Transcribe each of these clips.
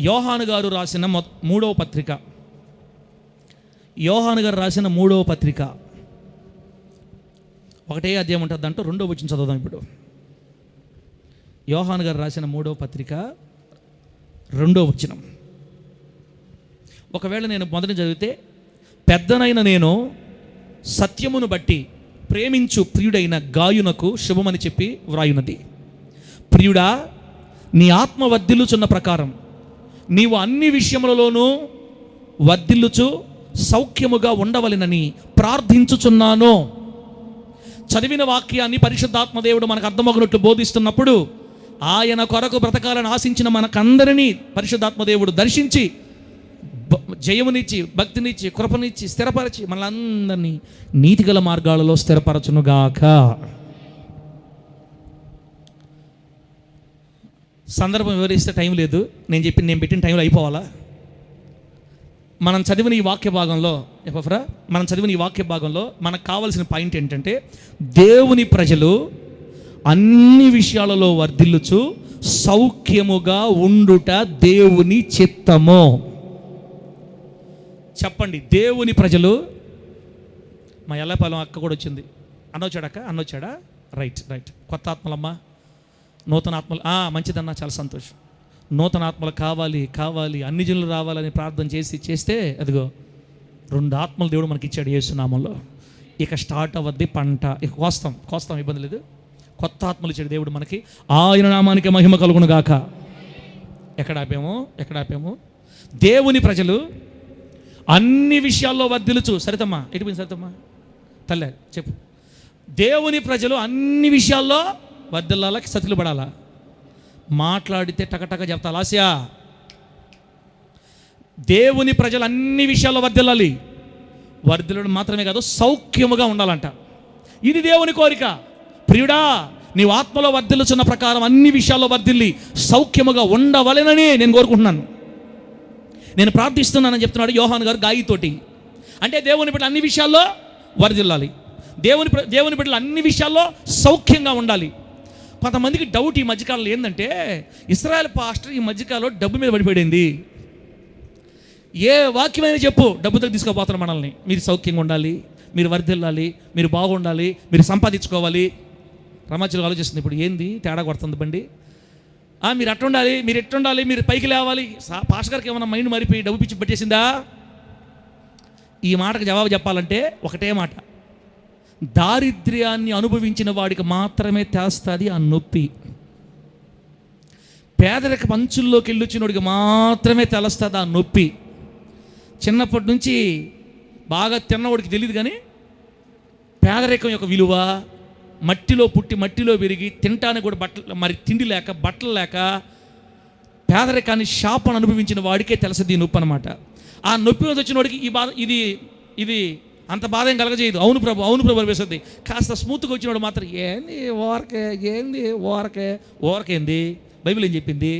యోహాను గారు రాసిన మూడవ పత్రిక, యోహాను గారు రాసిన మూడవ పత్రిక ఒకటే అధ్యాయం ఉంటుంది, దాంట్లో 2వ వచనం చదువుదాం ఇప్పుడు. యోహాను గారు రాసిన మూడవ పత్రిక 2వ వచనం. ఒకవేళ నేను మొదట చదివితే, పెద్దనైన నేను సత్యమును బట్టి ప్రేమించు ప్రియుడైన గాయునకు శుభమని చెప్పి వ్రాయున్నది. ప్రియుడా, నీ ఆత్మ వర్ధిల్లుచున్న ప్రకారం నీవు అన్ని విషయములలోనూ వర్ధిల్లుచు సౌఖ్యముగా ఉండవలెనని ప్రార్థించుచున్నాను. చదివిన వాక్యాన్ని పరిశుద్ధాత్మదేవుడు మనకు అర్థమగినట్లు బోధిస్తున్నప్పుడు, ఆయన కొరకు బ్రతకాలని ఆశించిన మనకందరినీ పరిశుద్ధాత్మదేవుడు దర్శించి జయమునిచ్చి, భక్తినిచ్చి, కృపనిచ్చి, స్థిరపరచి మనలందరినీ నీతిగల మార్గాలలో స్థిరపరచునుగాక. సందర్భం వివరిస్తే టైం లేదు, నేను పెట్టిన టైంలో అయిపోవాలా? మనం చదివిన ఈ వాక్య భాగంలో మనకు కావాల్సిన పాయింట్ ఏంటంటే, దేవుని ప్రజలు అన్ని విషయాలలో వర్ధిల్లుచు సౌఖ్యముగా ఉండుట దేవుని చిత్తము. చెప్పండి, దేవుని ప్రజలు. మా ఎల్లపాలెం అక్క కూడా వచ్చింది. అన్నొచ్చాడా? రైట్. కొత్త ఆత్మలమ్మా, నూతన ఆత్మలు. మంచిదన్నా, చాలా సంతోషం. నూతన ఆత్మలు కావాలి, అన్ని జనులు రావాలని ప్రార్థన చేస్తే అదిగో 2 ఆత్మలు దేవుడు మనకి ఇచ్చాడు యేసునామంలో. ఇక స్టార్ట్ అవ్వద్ది పంట. ఇక కోస్తాం, ఇబ్బంది లేదు. కొత్త ఆత్మలు ఇచ్చాడు దేవుడు మనకి. ఆయన నామానికి మహిమ కలుగును గాక. ఎక్కడ ఆపాము? దేవుని ప్రజలు అన్ని విషయాల్లో వర్ధిల్లుచు. సరితమ్మా, ఎటుపోయింది సరితమ్మా? తల్లే చెప్పు. దేవుని ప్రజలు అన్ని విషయాల్లో వర్ధిల్లాలా, సతులు పడాలా? మాట్లాడితే టకటక చెప్తా లాస్యా. దేవుని ప్రజలు అన్ని విషయాల్లో వర్ధిల్లాలి. వర్ధిల్లడం మాత్రమే కాదు, సౌఖ్యముగా ఉండాలంట. ఇది దేవుని కోరిక. ప్రియుడా, నీవు ఆత్మలో వర్ధిల్లుచున్న ప్రకారం అన్ని విషయాల్లో వర్ధిల్లి సౌఖ్యముగా ఉండవలెనని నేను కోరుకుంటున్నాను, నేను ప్రార్థిస్తున్నానని చెప్తున్నాడు యోహాను గారు గాయితోటి. అంటే దేవుని బిడ్డలు అన్ని విషయాల్లో వర్ధిల్లాలి, దేవుని బిడ్డలు అన్ని విషయాల్లో సౌఖ్యంగా ఉండాలి. కొంతమందికి డౌట్ ఈ మధ్యకాలంలో ఏంటంటే, ఇశ్రాయేల్ పాస్టర్ ఈ మధ్యకాలంలో డబ్బు మీద పడిపోయింది. ఏ వాక్యమైనా చెప్పు, డబ్బుతో తీసుకోపోతారు మనల్ని. మీరు సౌఖ్యంగా ఉండాలి, మీరు వర్ధిల్లాలి, మీరు బాగుండాలి, మీరు సంపాదించుకోవాలి. రమాచలు ఆలోచిస్తుంది, ఇప్పుడు ఏంది తేడా కొడుతుంది బండి. మీరు అట్టుండాలి, మీరు ఎట్టుండాలి, మీరు పైకి లేవాలి. పాస్టర్ గారికి ఏమైనా మైండ్ మారిపోయి డబ్బు పిచ్చి పెట్టేసిందా? ఈ మాటకు జవాబు చెప్పాలంటే ఒకటే మాట, దారిద్ర్యాన్ని అనుభవించిన వాడికి మాత్రమే తెస్తుంది ఆ నొప్పి. పేదరిక పంచుల్లోకి వెళ్ళొచ్చినోడికి మాత్రమే తెలుస్తుంది ఆ నొప్పి. చిన్నప్పటి నుంచి బాగా తిన్నవాడికి తెలియదు, కానీ పేదరికం యొక్క విలువ, మట్టిలో పుట్టి మట్టిలో పెరిగి తినటానికి కూడా తిండి లేక బట్టలు లేక పేదరికాన్ని శాపను అనుభవించిన వాడికే తెలుస్తుంది ఈ నొప్పి అనమాట. ఆ నొప్పి వచ్చిన వాడికి ఈ బాధ ఇది అంత బాధ ఏం కలగజేయదు. అవును ప్రభు అనిపిస్తుంది. కాస్త స్మూత్గా వచ్చినవాడు మాత్రం ఓరకేంది బైబిల్ ఏం చెప్పింది?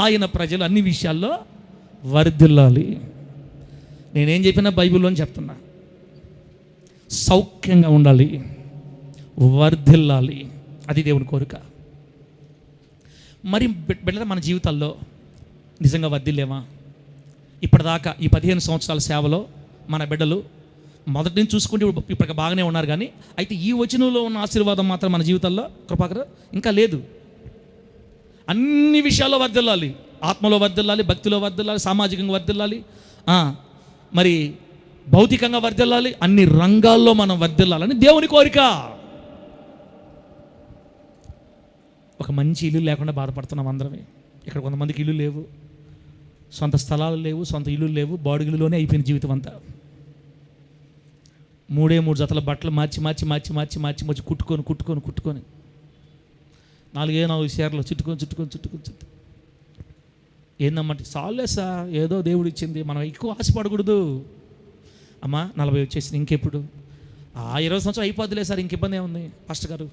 ఆయన ప్రజలు అన్ని విషయాల్లో వర్ధిల్లాలి. నేనేం చెప్పినా బైబిల్లో చెప్తున్నా, సౌఖ్యంగా ఉండాలి, వర్ధిల్లాలి. అది దేవుని కోరిక. మరి బిడ్డల మన జీవితాల్లో నిజంగా వర్ధిల్లేమా? ఇప్పటిదాకా ఈ 15 సంవత్సరాల సేవలో మన బిడ్డలు మొదటి నుంచి చూసుకుంటే ఇప్పటికి బాగానే ఉన్నారు, కానీ అయితే ఈ వచనంలో ఉన్న ఆశీర్వాదం మాత్రం మన జీవితాల్లో కృపాకర్ ఇంకా లేదు. అన్ని విషయాల్లో వర్ధిల్లాలి, ఆత్మలో వర్ధిల్లాలి, భక్తిలో వర్ధిల్లాలి, సామాజికంగా వర్ధిల్లాలి, మరి భౌతికంగా వర్ధిల్లాలి, అన్ని రంగాల్లో మనం వర్ధిల్లాలని దేవుని కోరిక. ఒక మంచి ఇల్లు లేకుండా బాధపడుతున్నాం అందరమే. ఇక్కడ కొంతమందికి ఇల్లు లేవు, సొంత స్థలాలు లేవు, సొంత ఇల్లు లేవు, బాడుగిల్లులోనే అయిపోయిన జీవితం అంతా. 3 జతల బట్టలు మార్చి కుట్టుకొని 4 చీరలు చుట్టుకొని ఏందమ్మంటే చాలే సార్, ఏదో దేవుడు ఇచ్చింది, మనం ఎక్కువ ఆశపడకూడదు. అమ్మా 40 వచ్చేసింది, ఇంకెప్పుడు 20 సంవత్సరాలు అయిపోద్దులే సార్, ఇంక ఇబ్బంది ఏముంది పాస్టర్ గారు.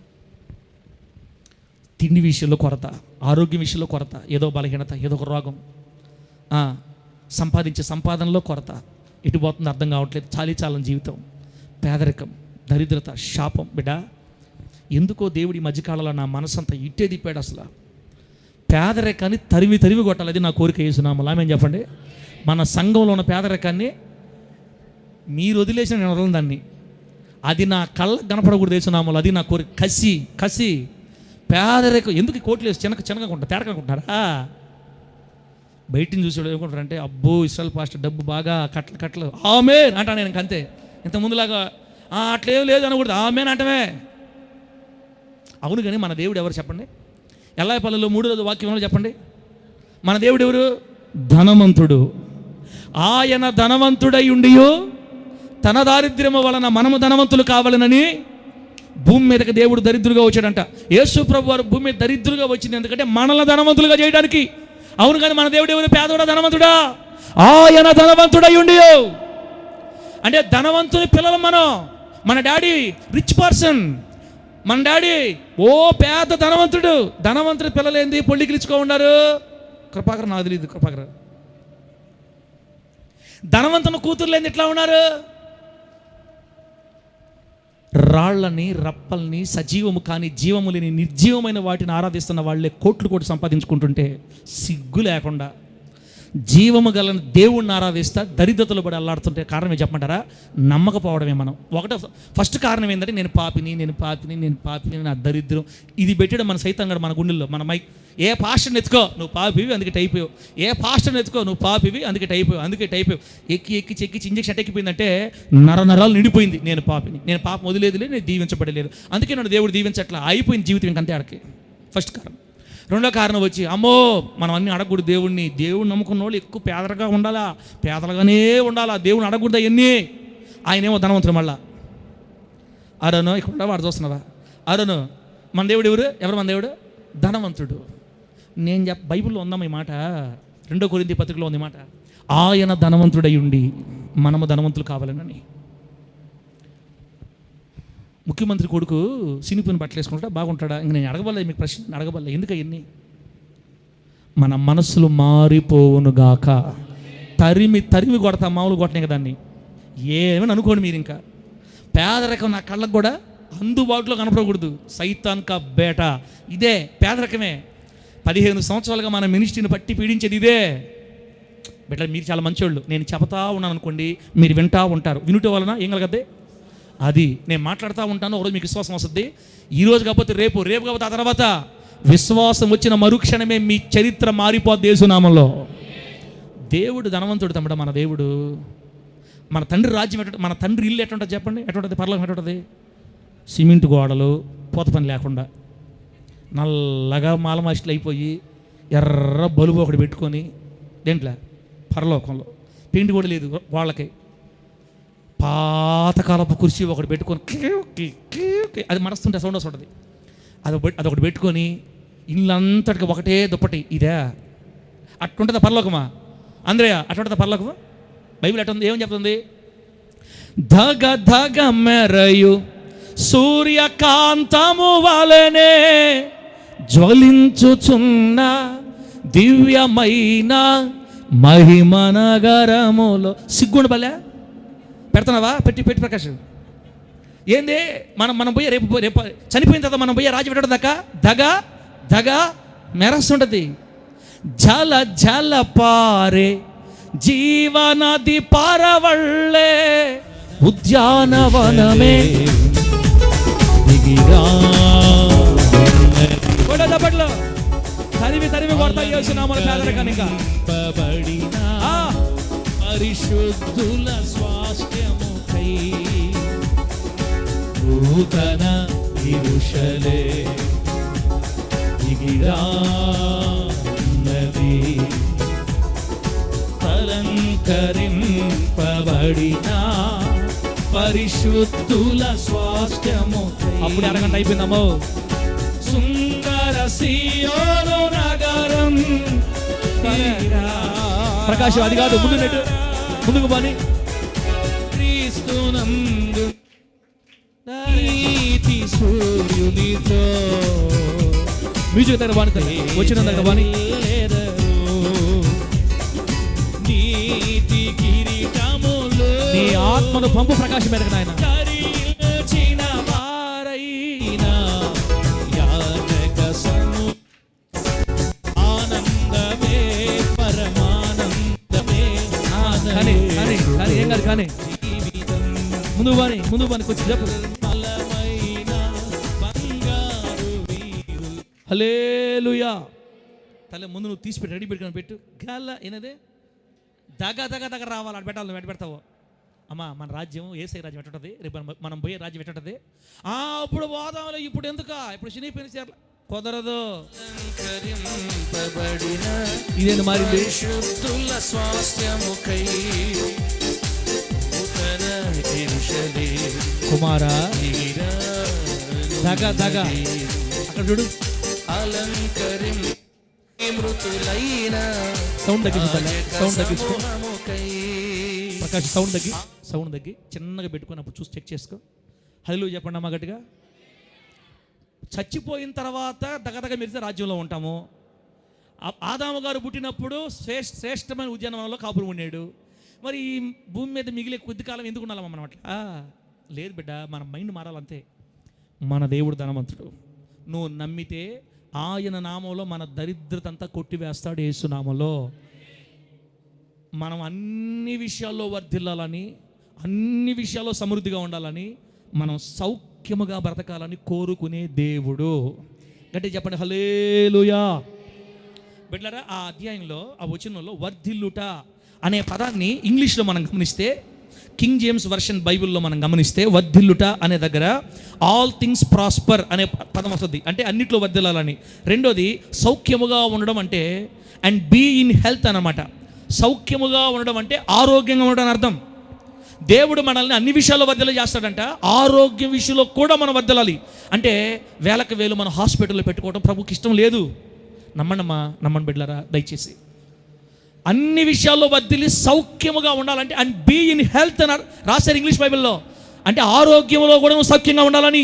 తిండి విషయంలో కొరత, ఆరోగ్యం విషయంలో కొరత, ఏదో బలహీనత, ఏదో ఒక రోగం, సంపాదించే సంపాదనలో కొరత, ఎటు పోతుందో అర్థం కావట్లేదు, చాలని జీవితం, పేదరికం, దరిద్రత, శాపం. బిడ్డ, ఎందుకో దేవుడి మధ్యకాలంలో నా మనసంతా ఇట్టే దిప్పాడు. అసలు పేదరికాన్ని తరిమి తరిమి కొట్టాలి. అది నా కోరిక. యేసునామములో ఆమేన్ చెప్పండి. మన సంఘంలో ఉన్న పేదరికాన్ని మీరు వదిలేసిన నేను వదలను దాన్ని. అది నా కళ్ళకు కనపడకూడదు యేసునామములో. అది నా కోరిక. కసి పేదరికం ఎందుకు కోట్లు వేసి చిన్నగా ఉంటారు, తేరకనుకుంటారా? బయటిని చూసి ఏమనుకుంటారంటే, అబ్బో ఇస్రాయల్ పాస్టర్ డబ్బు బాగా కట్టలు ఆమేన్ అంటా. నేను అంతే. ఇంత ముందులాగా అట్లేం లేదు అనకూడదు, ఆమేన్ అంటమే. అవును, కానీ మన దేవుడు ఎవరు చెప్పండి? ఎల్లాయపల్లిలో 3వ వాక్యంలో చెప్పండి. మన దేవుడు ఎవరు? ధనవంతుడు. ఆయన ధనవంతుడై ఉండియో తన దారిద్ర్యము వలన మనము ధనవంతులు కావాలనని భూమి మీదకి దేవుడు దరిద్రులుగా వచ్చాడంట. యేసు ప్రభు వారు భూమి మీద దరిద్రులుగా వచ్చింది ఎందుకంటే మనల్ని ధనవంతులుగా చేయడానికి. అవును, కానీ మన దేవుడు ఎవరు? పేదోడా ధనవంతుడా? ఆయన ధనవంతుడై ఉండియో అంటే ధనవంతుని పిల్లలు మనం. మన డాడీ రిచ్ పర్సన్. మన డాడీ పేద ధనవంతుడు. ధనవంతుడి పిల్లలు ఏంది? పొళ్ళికిలిచుకో ఉన్నారు. కృపాకర్ నాకు తెలియదు. కృపాకర్ ధనవంతుని కూతుర్లు ఏంది ఎట్లా ఉన్నారు? రాళ్ళని, రప్పల్ని, సజీవము కానీ జీవము లేని నిర్జీవమైన వాటిని ఆరాధిస్తున్న వాళ్ళే కోట్లు కోట్లు సంపాదించుకుంటుంటే సిగ్గు లేకుండా జీవము గల దేవుణ్ణి ఆరాధిస్తా దరిద్రతలు పడి అల్లాడుతుంటే కారణం చెప్పమంటారా? నమ్మకపోవడమే. మనం ఫస్ట్ కారణం ఏంటంటే నేను పాపిని నా దరిద్రం. ఇది పెట్టడం మన సైతంగా మన గుండెల్లో. మన ఏ పాస్టర్ని ఎత్తుకో నువ్వు పాపివి అందుకే టైపోయావు, ఏ పాస్టర్ని ఎత్తుకో నువ్వు పాపివి అందుకే టైపోయావు. ఎక్కి ఇంజక్షన్ ఎక్కిపోయిందంటే నరాలు నిండిపోయింది. నేను పాపిని, నేను పాపం వదిలేదులే, నేను దీవించబడలేదు, అందుకే నన్ను దేవుడు దీవించట్లా. అయిపోయింది జీవితం ఇంకంతే ఆడికి. ఫస్ట్ కారణం. రెండో కారణం వచ్చి అమ్మో మనం అన్నీ అడగకూడదు దేవుడిని. దేవుడిని నమ్ముకున్న వాళ్ళు ఎక్కువ పేదలుగానే ఉండాలా. దేవుడిని అడగకూడదు అవన్నీ. ఆయనేమో ధనవంతుడు. మళ్ళా అరను ఇక్కడ వాడు చూస్తున్నారా? అరను మన దేవుడు ఎవరు మన దేవుడు? ధనవంతుడు. నేను బైబిల్లో ఉందాం ఈ మాట. 2 కొరింథీ పత్రికలో ఉంది మాట. ఆయన ధనవంతుడై ఉండి మనము ధనవంతులు కావాలని. ముఖ్యమంత్రి కొడుకు సినిపోయిన బట్టలు వేసుకుంటా బాగుంటాడా? ఇంక నేను అడగబడలేదు మీకు ప్రశ్న, అడగబడలేదు. ఎందుకు అవన్నీ? మన మనస్సులు మారిపోవునుగాక. తరిమి కొడతా, మామూలు కొట్టనే కదా దాన్ని. ఏమని అనుకోండి మీరు. ఇంకా పేదరికం నా కళ్ళకు కూడా అందుబాటులో కనపడకూడదు. సైతాన్ కా బేట ఇదే పేదరికమే. 15 సంవత్సరాలుగా మన మినిస్ట్రీని పట్టి పీడించేది ఇదే. బెటర్ మీరు చాలా మంచోళ్ళు. నేను చెబుతా ఉన్నాను అనుకోండి, మీరు వింటా ఉంటారు. వినుట వలన ఏం కలగద్దే? అది నేను మాట్లాడుతూ ఉంటాను. ఒకరోజు మీకు విశ్వాసం వస్తుంది. ఈరోజు కాకపోతే రేపు కాకపోతే ఆ తర్వాత విశ్వాసం వచ్చిన మరుక్షణమే మీ చరిత్ర మారిపోద్ది యేసునామంలో. దేవుడు ధనవంతుడు తమ్ముడు. మన దేవుడు, మన తండ్రి రాజ్యం మన తండ్రి ఇల్లు ఎట్లుంటుంది చెప్పండి? ఎట్లుంటుంది? పర్లోకం ఎట్లుంటుంది? సిమెంట్ గోడలు, పోత పని లేకుండా, నల్లగా మాలమాస్టులు అయిపోయి ఎర్ర బలుబు ఒకటి పెట్టుకొని, దేంట్లో? పరలోకంలో పెయింట్ కూడా లేదు వాళ్ళకి. పాతకాలపు కుర్చీ ఒకటి పెట్టుకొని అది మరస్తుంటే సౌండ్ వస్తుంటుంది. అదొకటి పెట్టుకొని ఇల్లంతటికి ఒకటే దుప్పటి. ఇదే అట్టుంటుందా పరలోకమా? అంద్రయ్య అట్టుంటుందా పరలోకమా? బైబిల్ అట్టుంది. ఏమని చెప్తుంది? ధగ మెరయు సూర్యకాంతము వలనే జ్వలించుచున్న దివ్యమైన మహిమ నగరములో. సిగ్గుండు బలే పెడుతున్నావా? పెట్టి ప్రకాశం ఏంది? మనం పోయి రేపు చనిపోయిన తర్వాత మనం పోయి రాజు పెట్టడం దాకా దగ మెరస్తుంటుంది. జల పారే జీవనది పారవళ్ళే ఉద్యానవనమే పట్లో తరివి కొడతా యేసునామమున పేదరికానిక పరిశుద్ధుల స్వాస్థ్యముకై నూతన యెరూషలేము దిగిరాన్నది అలంకరింపబడిన పరిశుద్ధుల స్వాస్థ్యము. అప్పుడు అరగంట అయిపోయిందమ్మో. సుందర సియోను నగరం. ప్రకాశం అది కాదు, ముందుకు బాని. క్రీస్తునందు నీతి సూర్యునితో మ్యూజిక్ దగ్గర బాని, వచ్చిన దగ్గర బాని. నీతి కిరీటములు నీ ఆత్మను పంపు ప్రకాశం ఎరగ నాయన. ముందు మనకు వచ్చి చెప్పు. హల్లెలూయా. తల ముందు నువ్వు తీసి పెట్టి రెడీ పెట్టుకొని పెట్టు. గాల ఏనదే దగ్గర రావాలి. అటు పెట్టాలి. నువ్వు ఎటు పెడతావు? అమ్మా మన రాజ్యం ఏసై రాజ్యం ఎట్టుంటుంది, రేపు మనం పోయే రాజ్యం ఎట్టుంటుంది. అప్పుడు పోదాంలో, ఇప్పుడు ఎందుక, ఇప్పుడు చినిపోయిన చీరలు కుదరదు. ఇదేంటి మారింది? కుమారా దగ్గ అక్కడ చూడు. సౌండ్ తగ్గించు ప్రకాష్, సౌండ్ తగ్గి చిన్నగా పెట్టుకున్నప్పుడు చూసి చెక్ చేసుకో. హల్లెలూయా చెప్పండి అమ్మా గట్టిగా. చచ్చిపోయిన తర్వాత దగ్గర మెరిసే రాజ్యంలో ఉంటాము. ఆదాము గారు పుట్టినప్పుడు శ్రేష్టమైన ఉద్యానవనంలో కాపురం ఉండాడు. మరి ఈ భూమి మీద మిగిలే కొద్ది కాలం ఎందుకు ఉండాలమ్మా మనం అట్లా? లేదు బిడ్డ, మన మైండ్ మారాలంతే. మన దేవుడు ధనవంతుడు. నువ్వు నమ్మితే ఆయన నామంలో మన దరిద్రతంతా కొట్టివేస్తాడు. యేసు నామంలో మనం అన్ని విషయాల్లో వర్ధిల్లాలని, అన్ని విషయాల్లో సమృద్ధిగా ఉండాలని, మనం సౌఖ్యముగా బ్రతకాలని కోరుకునే దేవుడు. గట్టిగా చెప్పండి హల్లెలూయా. బిడ్డలారా, ఆ అధ్యాయంలో ఆ వచనంలో వర్ధిల్లుట అనే పదాన్ని ఇంగ్లీష్లో మనం గమనిస్తే, కింగ్ జేమ్స్ వర్షన్ బైబిల్లో మనం గమనిస్తే, వర్ధిల్లుట అనే దగ్గర ఆల్ థింగ్స్ ప్రాస్పర్ అనే పదం వస్తుంది. అంటే అన్నిట్లో వర్ధిల్లాలని. రెండోది సౌఖ్యముగా ఉండడం అంటే అండ్ బీ ఇన్ హెల్త్ అన్నమాట. సౌఖ్యముగా ఉండడం అంటే ఆరోగ్యంగా ఉండడం అని అర్థం. దేవుడు మనల్ని అన్ని విషయాల్లో వర్ధిల్ల చేస్తాడంట. ఆరోగ్య విషయంలో కూడా మనం వర్ధిల్లాలి. అంటే వేలకు వేలు మనం హాస్పిటల్లో పెట్టుకోవడం ప్రభుకి ఇష్టం లేదు. నమ్మండి బిడ్డలారా దయచేసి. అన్ని విషయాల్లో వర్ధిల్లి సౌఖ్యముగా ఉండాలంటే అండ్ బీ ఇన్ హెల్త్ అని రాశారు ఇంగ్లీష్ బైబిల్లో. అంటే ఆరోగ్యంలో కూడా సౌఖ్యంగా ఉండాలని.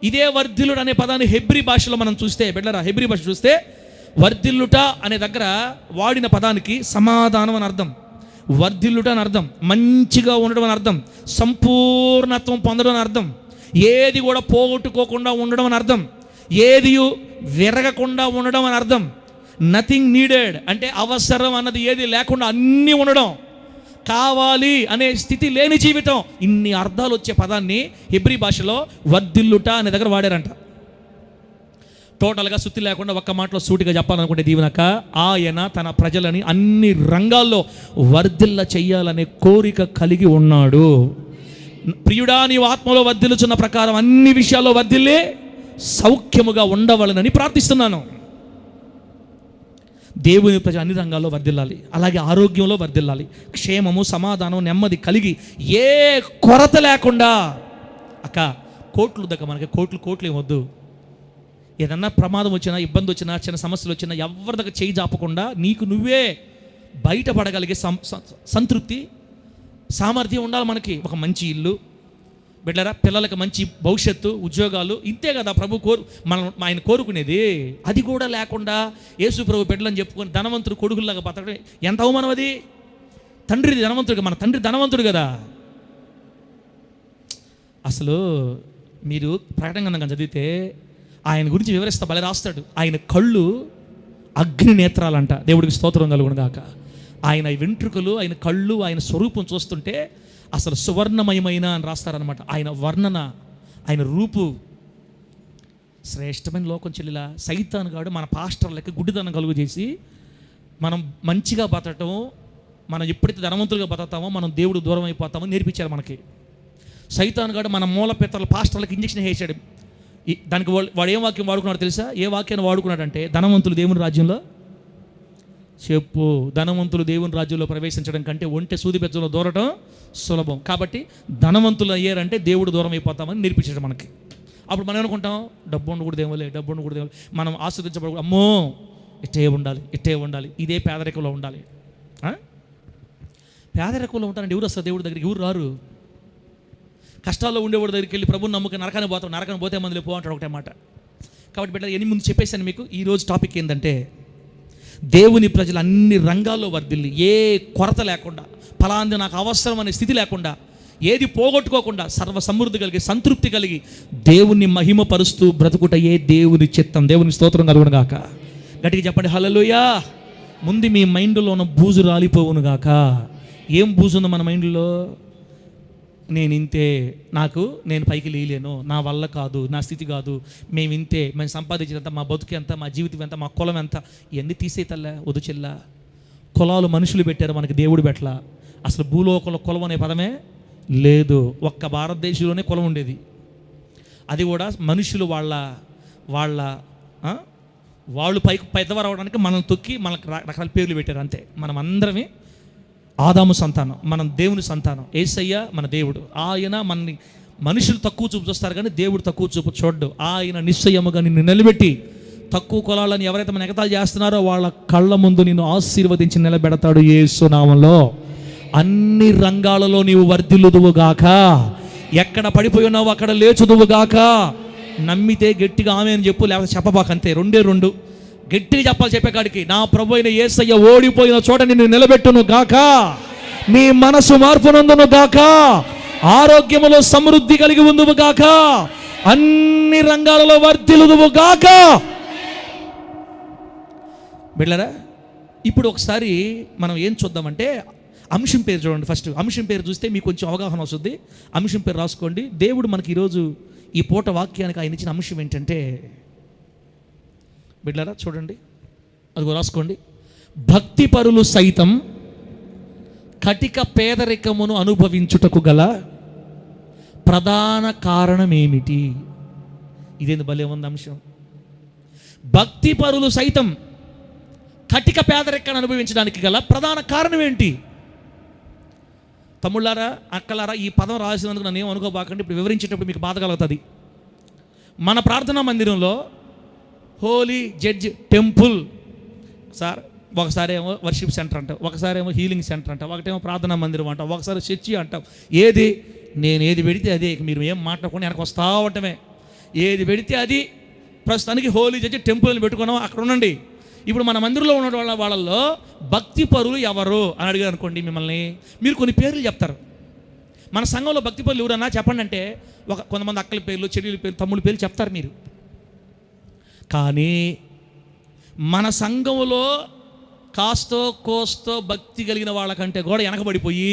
ఇదే వర్ధిల్లుడు అనే పదాన్ని హెబ్రీ భాషలో మనం చూస్తే, బిడ్డలారా హెబ్రీ భాష చూస్తే, వర్ధిల్లుట అనే దగ్గర వాడిన పదానికి సమాధానం అని అర్థం, వర్ధిల్లుట అని అర్థం, మంచిగా ఉండడం అని అర్థం, సంపూర్ణత్వం పొందడం అని అర్థం, ఏది కూడా పోగొట్టుకోకుండా ఉండడం అని అర్థం, ఏది విరగకుండా ఉండడం అని అర్థం. నథింగ్ నీడెడ్ అంటే అవసరం అన్నది ఏది లేకుండా అన్నీ ఉండడం, కావాలి అనే స్థితి లేని జీవితం. ఇన్ని అర్థాలు వచ్చే పదాన్ని హెబ్రీ భాషలో వర్ధిల్లుట అనే దగ్గర వాడారంట. టోటల్గా సుత్తి లేకుండా ఒక్క మాటలో సూటిగా చెప్పాలనుకుంటే దీవెనక, ఆయన తన ప్రజలని అన్ని రంగాల్లో వర్ధిల్ల చెయ్యాలనే కోరిక కలిగి ఉన్నాడు. ప్రియుడా, నీవు ఆత్మలో వర్ధిల్లుచున్న ప్రకారం అన్ని విషయాల్లో వర్ధిల్లే సౌఖ్యముగా ఉండవాలని ప్రార్థిస్తున్నాను. దేవుని ప్రజ అన్ని రంగాల్లో వర్ధిల్లాలి, అలాగే ఆరోగ్యంలో వర్ధిల్లాలి, క్షేమము సమాధానం నెమ్మది కలిగి ఏ కొరత లేకుండా. అక్క కోట్లు దగ్గర మనకి కోట్లు ఏమొద్దు. ఏదన్నా ప్రమాదం వచ్చినా, ఇబ్బంది వచ్చినా, చిన్న సమస్యలు వచ్చినా ఎవరి దగ్గర చేయి జాపకుండా నీకు నువ్వే బయటపడగలిగే సంతృప్తి సామర్థ్యం ఉండాలి మనకి. ఒక మంచి ఇల్లు బిడ్డలారా, పిల్లలకి మంచి భవిష్యత్తు, ఉద్యోగాలు, ఇంతే కదా ప్రభు ఆయన కోరుకునేది. అది కూడా లేకుండా యేసు ప్రభు బిడ్డలని చెప్పుకొని ధనవంతుడు కొడుకుల్లాగా బతకడం ఎంత అవమానం అది. తండ్రి ధనవంతుడు, మన తండ్రి ధనవంతుడు కదా. అసలు మీరు ప్రకటన గ్రంథం చదివితే ఆయన గురించి వివరిస్తా భలే రాస్తాడు. ఆయన కళ్ళు అగ్ని నేత్రాలంట. దేవుడికి స్తోత్రం కలుగును గాక. ఆయన వెంట్రుకలు, ఆయన కళ్ళు, ఆయన స్వరూపం చూస్తుంటే అసలు సువర్ణమయమైన అని రాస్తారనమాట. ఆయన వర్ణన, ఆయన రూపు శ్రేష్టమైన లోకం చెల్లిలా. సైతాను గాడు మన పాస్టర్లకి గుడ్డిదనం కలుగు చేసి మనం మంచిగా బతకటం, మనం ఎప్పుడైతే ధనవంతులుగా బతుకుతామో మనం దేవుడు దూరం అయిపోతామో నేర్పించారు మనకి. సైతాను గాడు మన మూల పితరుల పాస్టర్లకు ఇంజక్షన్ వేసాడు. దానికి వాడు ఏం వాక్యం వాడుకున్నాడు తెలుసా? ఏ వాక్యాన్ని వాడుకున్నాడంటే, ధనవంతులు దేవుని రాజ్యంలో చెప్పు, ధనవంతులు దేవుని రాజ్యంలో ప్రవేశించడం కంటే ఒంటె సూది బెజ్జంలో దూరటం సులభం. కాబట్టి ధనవంతులు అయ్యారంటే దేవుడు దూరం అయిపోతామని నేర్పించాడు మనకి. అప్పుడు మనం అనుకుంటాం డబ్బు ఉండకూడదు ఏమోలే, డబ్బు ఉండకూడదు ఏమో, మనం ఆస్వాదించబడకూడదు, అమ్మో ఇట్టే ఉండాలి, ఇదే పేదరికంలో ఉండాలి. పేదరికంలో ఉంటారంటే ఎవరు వస్తారు దేవుడి దగ్గరికి? ఎవరు రారు. కష్టాల్లో ఉండేవాడి దగ్గరికి వెళ్ళి ప్రభుని నమ్ముక నరకాన్ని పోతాం, నరకాన్ని పోతే మందులు పో అంటాడు ఒకటే మాట. కాబట్టి బిడ్డ ఎన్ని ముందు చెప్పేశాను మీకు. ఈరోజు టాపిక్ ఏంటంటే, దేవుని ప్రజలు అన్ని రంగాల్లో వర్ధిల్లి ఏ కొరత లేకుండా, ఫలాంది నాకు అవసరం అనే స్థితి లేకుండా, ఏది పోగొట్టుకోకుండా సర్వ సమృద్ధి కలిగి సంతృప్తి కలిగి దేవుణ్ణి మహిమపరుస్తూ బ్రతుకుట ఏ దేవుని చిత్తం. దేవుని స్తోత్రం కలుగును గాక. గట్టిగా చెప్పండి హల్లెలూయా. ముందు మీ మైండ్లో ఉన్న బూజు రాలిపోవును గాక. ఏం బూజు ఉంది మన మైండ్లో? నేను ఇంతే, నేను పైకి లేలేను, నా వల్ల కాదు, నా స్థితి కాదు, మేము ఇంతే, మేము సంపాదించినంత, మా బతుకు ఎంత, మా జీవితం ఎంత, మా కులం ఎంత, ఇవన్నీ తీసేతల్లా వదు చెల్లా. కులాలు మనుషులు పెట్టారు, మనకి దేవుడు పెట్టలా. అసలు భూలోకంలో కులం అనే పదమే లేదు. ఒక్క భారతదేశంలోనే కులం ఉండేది, అది కూడా మనుషులు వాళ్ళు పైకి పెద్దవారు అవడానికి మనల్ని తొక్కి మనకు రకరకాల పేర్లు పెట్టారు అంతే. మనం అందరమే ఆదాము సంతానం, మనం దేవుని సంతానం. యేసయ్య మన దేవుడు, ఆయన మనని మనుషులు తక్కువ చూపు చూస్తారు కానీ దేవుడు తక్కువ చూపు చూడ్డు. ఆయన నిశ్చయముగా నిన్ను నిలబెట్టి తక్కువ కులాలని ఎవరైతే మన ఎగతాలు చేస్తున్నారో వాళ్ళ కళ్ళ ముందు నిన్ను ఆశీర్వదించి నిలబెడతాడు యేసు నామములో. అన్ని రంగాలలో నీవు వర్ధిల్లుదువుగాక, ఎక్కడ పడిపోయి ఉన్నావు అక్కడ లేచుదువుగాక. నమ్మితే గట్టిగా ఆమె అని చెప్పు, లేకపోతే చెప్పబాకంతే. రెండే రెండు గట్టిగా చెప్పాలి. చెప్పే కాడికి నా ప్రభు అయిన యేసయ్య ఓడిపోయిన చోట నిన్ను నిలబెట్టును గాక, నీ మనసు మార్పునందును గాక, ఆరోగ్యములో సమృద్ధి కలిగి ఉందువు గాక, అన్ని రంగాలలో వర్ధిల్లుదువు గాక. బిడ్డలారా, ఇప్పుడు ఒకసారి మనం ఏం చూద్దామంటే అంశం పేరు చూడండి. ఫస్ట్ అంశం పేరు చూస్తే మీకు కొంచెం అవగాహన వస్తుంది. అంశం పేరు రాసుకోండి. దేవుడు మనకి ఈరోజు ఈ పూట వాక్యానికి ఆయన ఇచ్చిన అంశం ఏంటంటే, బిడ్డలారా చూడండి, అదిగో రాసుకోండి. భక్తి పరులు సైతం కటిక పేదరికమును అనుభవించుటకు గల ప్రధాన కారణం ఏమిటి? ఇదేంది భలే ఉంది అంశం. భక్తి పరులు సైతం కటిక పేదరికాన్ని అనుభవించడానికి గల ప్రధాన కారణం ఏంటి? తమ్ముళ్ళారా, అక్కలారా, ఈ పదం రాసినందుకు నన్ను ఏం అనుకోబాకండి. ఇప్పుడు వివరించేటప్పుడు మీకు బాధ కలుగుతుంది. మన ప్రార్థనా మందిరంలో హోలీ జడ్జ్ టెంపుల్ సార్, ఒకసారి ఏమో వర్షిప్ సెంటర్ అంటాం, ఒకసారి ఏమో హీలింగ్ సెంటర్ అంటాం, ఒకటేమో ప్రార్థనా మందిరం అంటాం, ఒకసారి చర్చి అంటాం. నేను ఏది పెడితే అదే, మీరు ఏం మాట్లాడకుండా వెనక వస్తూ ఉండటమే. ఏది పెడితే అది. ప్రస్తుతానికి హోలీ జడ్జ్ టెంపుల్ అని పెట్టుకున్నాం, అక్కడ ఉండండి. ఇప్పుడు మన మందిరంలో ఉన్న వాళ్ళల్లో భక్తి పరులు ఎవరు అని అడిగారు అనుకోండి మిమ్మల్ని, మీరు కొన్ని పేర్లు చెప్తారు. మన సంఘంలో భక్తి పరులు ఎవరన్నా చెప్పండి అంటే కొంతమంది అక్కల పేర్లు, చెల్లెల పేర్లు, తమ్ముళ్ళ పేర్లు చెప్తారు మీరు. కానీ మన సంఘంలో కాస్తో కోస్తో భక్తి కలిగిన వాళ్ళకంటే కూడా వెనకబడిపోయి,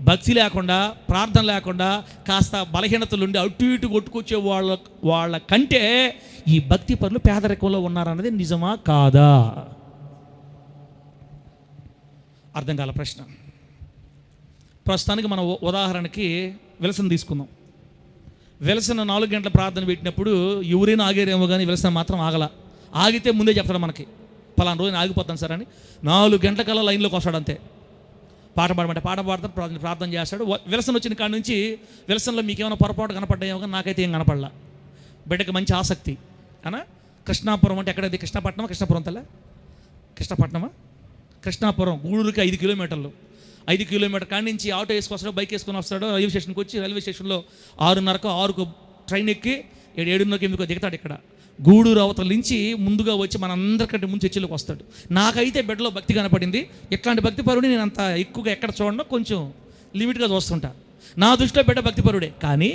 భక్తి లేకుండా, ప్రార్థన లేకుండా, కాస్త బలహీనతలుండి అటు ఇటు కొట్టుకొచ్చే వాళ్ళ కంటే ఈ భక్తి పరులు పేదరికంలో ఉన్నారన్నది నిజమా కాదా? అర్థం కాల ప్రశ్న. ప్రస్తుతానికి మనం ఉదాహరణకి విలసన తీసుకుందాం. విలసన 4 గంటల ప్రార్థన పెట్టినప్పుడు ఎవరైనా ఆగేరేమో కానీ విలసన మాత్రం ఆగల. ఆగితే ముందే చెప్తాడు మనకి, పలానా రోజున ఆగిపోతాను సార్ అని. 4 గంటల కల్లా లైన్లోకి వస్తాడు అంతే. పాట పాడమంటే పాట పాడతాడు, ప్రార్థన చేస్తాడు. విలసన వచ్చిన కాడి నుంచి విలసనలో మీకు ఏమైనా పొరపాటు కనపడ్డాయేమో కానీ నాకైతే ఏం కనపడలా. బిడ్డకి మంచి ఆసక్తి అనా. కృష్ణాపురం అంటే ఎక్కడది? కృష్ణపట్నమా? కృష్ణాపురం తల్ల కృష్ణపట్నమా? కృష్ణాపురం గూడూరుకి 5 కిలోమీటర్లు. 5 కిలోమీటర్ కాడి నుంచి ఆటో వేసుకొస్తాడు, బైక్ వేసుకొని వస్తాడు. రైల్వే స్టేషన్కి వచ్చి రైల్వే స్టేషన్లో 6:30కో 6కు ట్రైన్ ఎక్కి 7:30కో 8కో దిగుతాడు. ఇక్కడ గూడూరు అవతల నుంచి ముందుగా వచ్చి మనందరికంటే ముందు చర్చిలోకి వస్తాడు. నాకైతే బిడ్డలో భక్తి కనపడింది. ఇట్లాంటి భక్తి పరుడిని నేను అంత ఎక్కువగా ఎక్కడ చూడడం, కొంచెం లిమిట్గా చూస్తుంటా. నా దృష్టిలో బిడ్డ భక్తి పరుడే. కానీ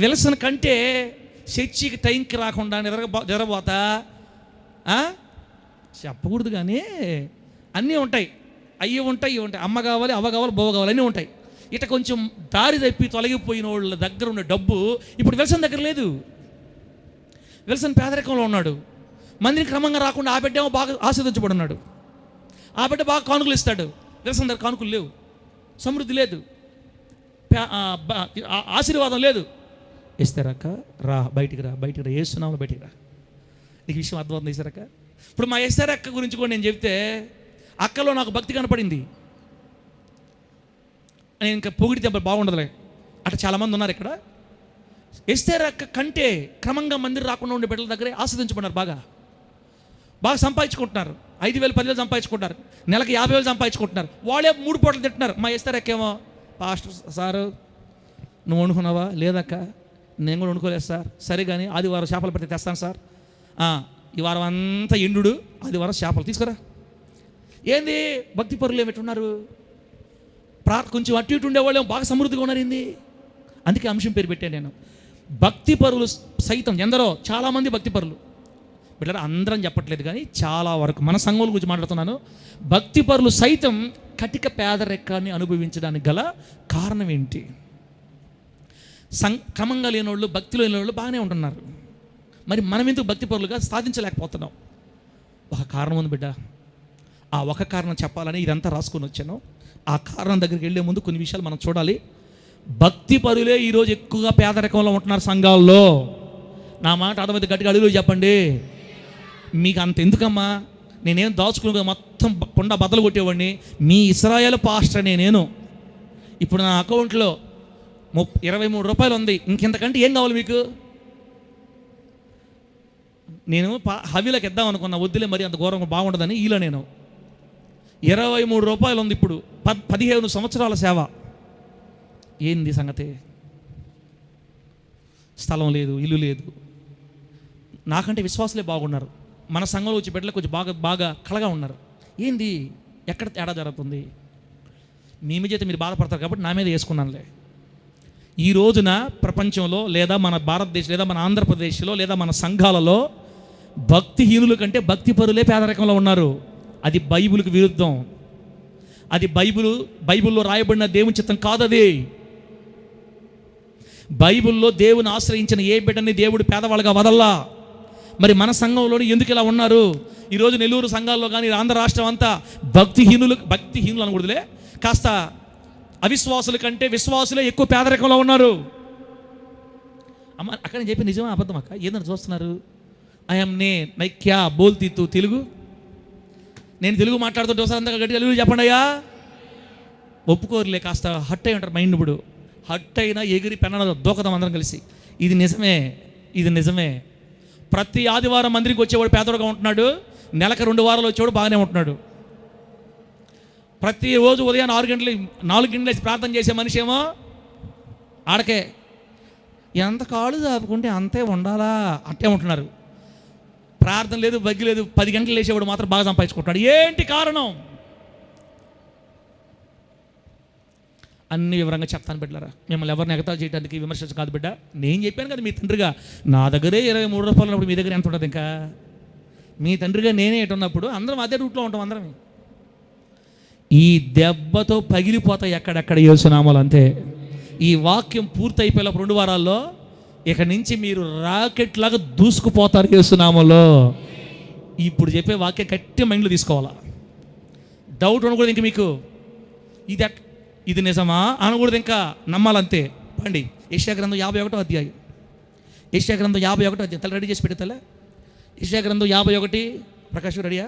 విలసన కంటే చర్చికి టైంకి రాకుండా నిద్రపోతా చెప్పకూడదు. కానీ అన్నీ ఉంటాయి, అయ్యి ఉంటాయి, అమ్మ కావాలి, అవ్వ కావాలి, బొవ్వ కావాలి, అన్నీ ఉంటాయి. ఇట్లా కొంచెం దారి తప్పి తొలగిపోయిన వాళ్ళ దగ్గర ఉన్న డబ్బు ఇప్పుడు విలసన దగ్గర లేదు. విలసన పేదరికంలో ఉన్నాడు. మందిని క్రమంగా రాకుండా ఆ బిడ్డ ఏమో బాగా ఆశీర్వదించబడున్నాడు. ఆ బిడ్డ బాగా కానుకలు ఇస్తాడు. విలసన దగ్గర కానుకలు లేవు, సమృద్ధి లేదు, ఆశీర్వాదం లేదు. ఇస్తారక్క రా, బయటికి రా, ఏసునామములో బయటికి రా. నీకు విషయం అర్థమవుతుంది ఇస్తారక్క. ఇప్పుడు మా ఎస్ఆరక్క గురించి కూడా నేను చెప్తే, అక్కలో నాకు భక్తి కనపడింది. నేను ఇంకా పొగిడితే బాగుండదులే. అట్లా చాలామంది ఉన్నారు ఇక్కడ. ఎస్తేరక్క కంటే క్రమంగా మందిరం రాకుండా ఉండే బిడ్డల దగ్గరే ఆస్వాదించబడినారు. బాగా సంపాదించుకుంటున్నారు. 5,000 10,000 సంపాదించుకుంటారు. నెలకి 50,000 సంపాదించుకుంటున్నారు. వాళ్ళే 3 పూటలు తింటున్నారు. మా ఎస్తేరక్కేమో, పాస్టర్ సారు నువ్వు వండుకున్నావా? లేదక్క నేను కూడా వండుకోలేదు సార్. సరే కానీ ఆదివారం చేపలు పెట్టి తెస్తాను సార్. ఈ వారం అంతా ఎండు, ఆదివారం చేపలు తీసుకురా. ఏంది భక్తి పరులు ఏమిటున్నారు? కొంచెం అటు ఇటు ఉండేవాళ్ళు బాగా సమృద్ధిగా ఉన్నారు. ఏంది? అందుకే అంశం పేరు పెట్టాను నేను. భక్తి పరులు సైతం ఎందరో, చాలామంది భక్తి పరులు. బిడ్డలారా, అందరం చెప్పట్లేదు కానీ చాలా వరకు మన సంఘం గురించి మాట్లాడుతున్నాను. భక్తి పరులు సైతం కటిక పేదరికాన్ని అనుభవించడానికి గల కారణం ఏంటి? క్రమంగా లేని వాళ్ళు, భక్తిలో లేని వాళ్ళు బాగానే ఉంటున్నారు. మరి మనం ఎందుకు భక్తి పరులుగా సాధించలేకపోతున్నాం? ఒక కారణం ఉంది బిడ్డ. ఆ ఒక కారణం చెప్పాలని ఇదంతా రాసుకొని వచ్చాను. ఆ కారణం దగ్గరికి వెళ్ళే ముందు కొన్ని విషయాలు మనం చూడాలి. భక్తి పరులే ఈరోజు ఎక్కువగా పేదరికంలో ఉంటున్నారు సంఘాల్లో. నా మాట అర్థమైతే గట్టిగా అడుగులు చెప్పండి. మీకు అంత ఎందుకమ్మా? నేనేం దాచుకుని మొత్తం కొండ బద్దలు కొట్టేవాడిని. మీ ఇశ్రాయేలు పాస్టర్ నేను. ఇప్పుడు నా అకౌంట్లో 23 రూపాయలు ఉంది. ఇంకెంతకంటే ఏం కావాలి మీకు? నేను హవీలకు ఇద్దాం అనుకున్నా, వద్దులే మరి అంత ఘోరంగా బాగుండదని. ఈలో నేను 23 రూపాయలు ఉంది. ఇప్పుడు 15 సంవత్సరాల సేవ. ఏంది సంగతి? స్థలం లేదు, ఇల్లు లేదు. నాకంటే విశ్వాసులే బాగున్నారు. మన సంఘంలో వచ్చి బిడ్డలు కొంచెం బాగా కళగా ఉన్నారు. ఏంది? ఎక్కడ తేడా జరుగుతుంది? మీ మీద మీరు బాధపడతారు కాబట్టి నా మీద వేసుకున్నానులే. ఈ రోజున ప్రపంచంలో లేదా మన భారతదేశం లేదా మన ఆంధ్రప్రదేశ్లో లేదా మన సంఘాలలో భక్తిహీనుల కంటే భక్తిపరులే పేదరికంలో ఉన్నారు. అది బైబిల్కి విరుద్ధం. అది బైబిల్లో రాయబడిన దేవుని చిత్తం కాదది. బైబిల్లో దేవుని ఆశ్రయించిన ఏ బిడ్డని దేవుడు పేదవాళ్ళగా వదల్లా. మరి మన సంఘంలోని ఎందుకు ఇలా ఉన్నారు? ఈరోజు నెల్లూరు సంఘాల్లో కానీ ఆంధ్ర రాష్ట్రం అంతా భక్తిహీనులు అనకూడదులే, కాస్త అవిశ్వాసుల కంటే విశ్వాసులే ఎక్కువ పేదరికంలో ఉన్నారు. అమ్మ అక్కడ నేను చెప్పి నిజమా అబద్ధం అక్క? ఏందని చూస్తున్నారు? నైక్యా బోల్తీ తూ తెలుగు. నేను తెలుగు మాట్లాడుతుంటే ఒకసారి అంతా గట్టి తెలుగు చెప్పండి అయ్యా. ఒప్పుకోరులే, కాస్త హట్ అయి ఉంటారు మైండ్. ఇప్పుడు హట్ అయినా ఎగిరి పెన్న దూకదాం అందరం కలిసి. ఇది నిజమే. ప్రతి ఆదివారం మందిరికి వచ్చేవాడు పేదోడుగా ఉంటున్నాడు. నెలకు 2 వారాలు వచ్చేవాడు బాగానే ఉంటున్నాడు. ప్రతిరోజు ఉదయం 4 గంటలు వేసి ప్రార్థన చేసే మనిషి ఏమో ఆడకే ఎంత కాళ్ళు చాపుకుంటే అంతే ఉండాలా అట్టే ఉంటున్నారు. ప్రార్థన లేదు, బగ్గి లేదు, 10 గంటలు వేసేవాడు మాత్రం బాగా సంపాదించుకుంటున్నాడు. ఏంటి కారణం? అన్ని వివరంగా చెప్తాను బిడ్డలారా. మిమ్మల్ని ఎవరిని ఎగతాళి చేయడానికి విమర్శించ కాదు బిడ్డ. నేను చెప్పాను కదా మీ తండ్రిగా, నా దగ్గరే 23 రూపాయలు ఉన్నప్పుడు మీ దగ్గర ఎంత ఉంటుంది? ఇంకా మీ తండ్రిగా నేనే ఎటున్నప్పుడు అందరం అదే రూట్లో ఉంటాం. అందరం ఈ దెబ్బతో పగిలిపోతాయి ఎక్కడెక్కడ యేసునామాలు. అంతే. ఈ వాక్యం పూర్తి అయిపోయేలా 2 వారాల్లో ఇక నుంచి మీరు రాకెట్ లాగా దూసుకుపోతారు యేసునామాలో. ఇప్పుడు చెప్పే వాక్యం గట్టి మైండ్లో తీసుకోవాలా. డౌట్ ఉండకూడదు ఇంక మీకు. ఇది నిజమా అనకూడదు, ఇంకా నమ్మాలంతే. పండి యెషయా గ్రంథం 51వ అధ్యాయం. యెషయా గ్రంథం 51వ అధ్యాయం. తల రెడీ చేసి పెడతా. యెషయా గ్రంథం 51. ప్రకాష్ రెడీయా?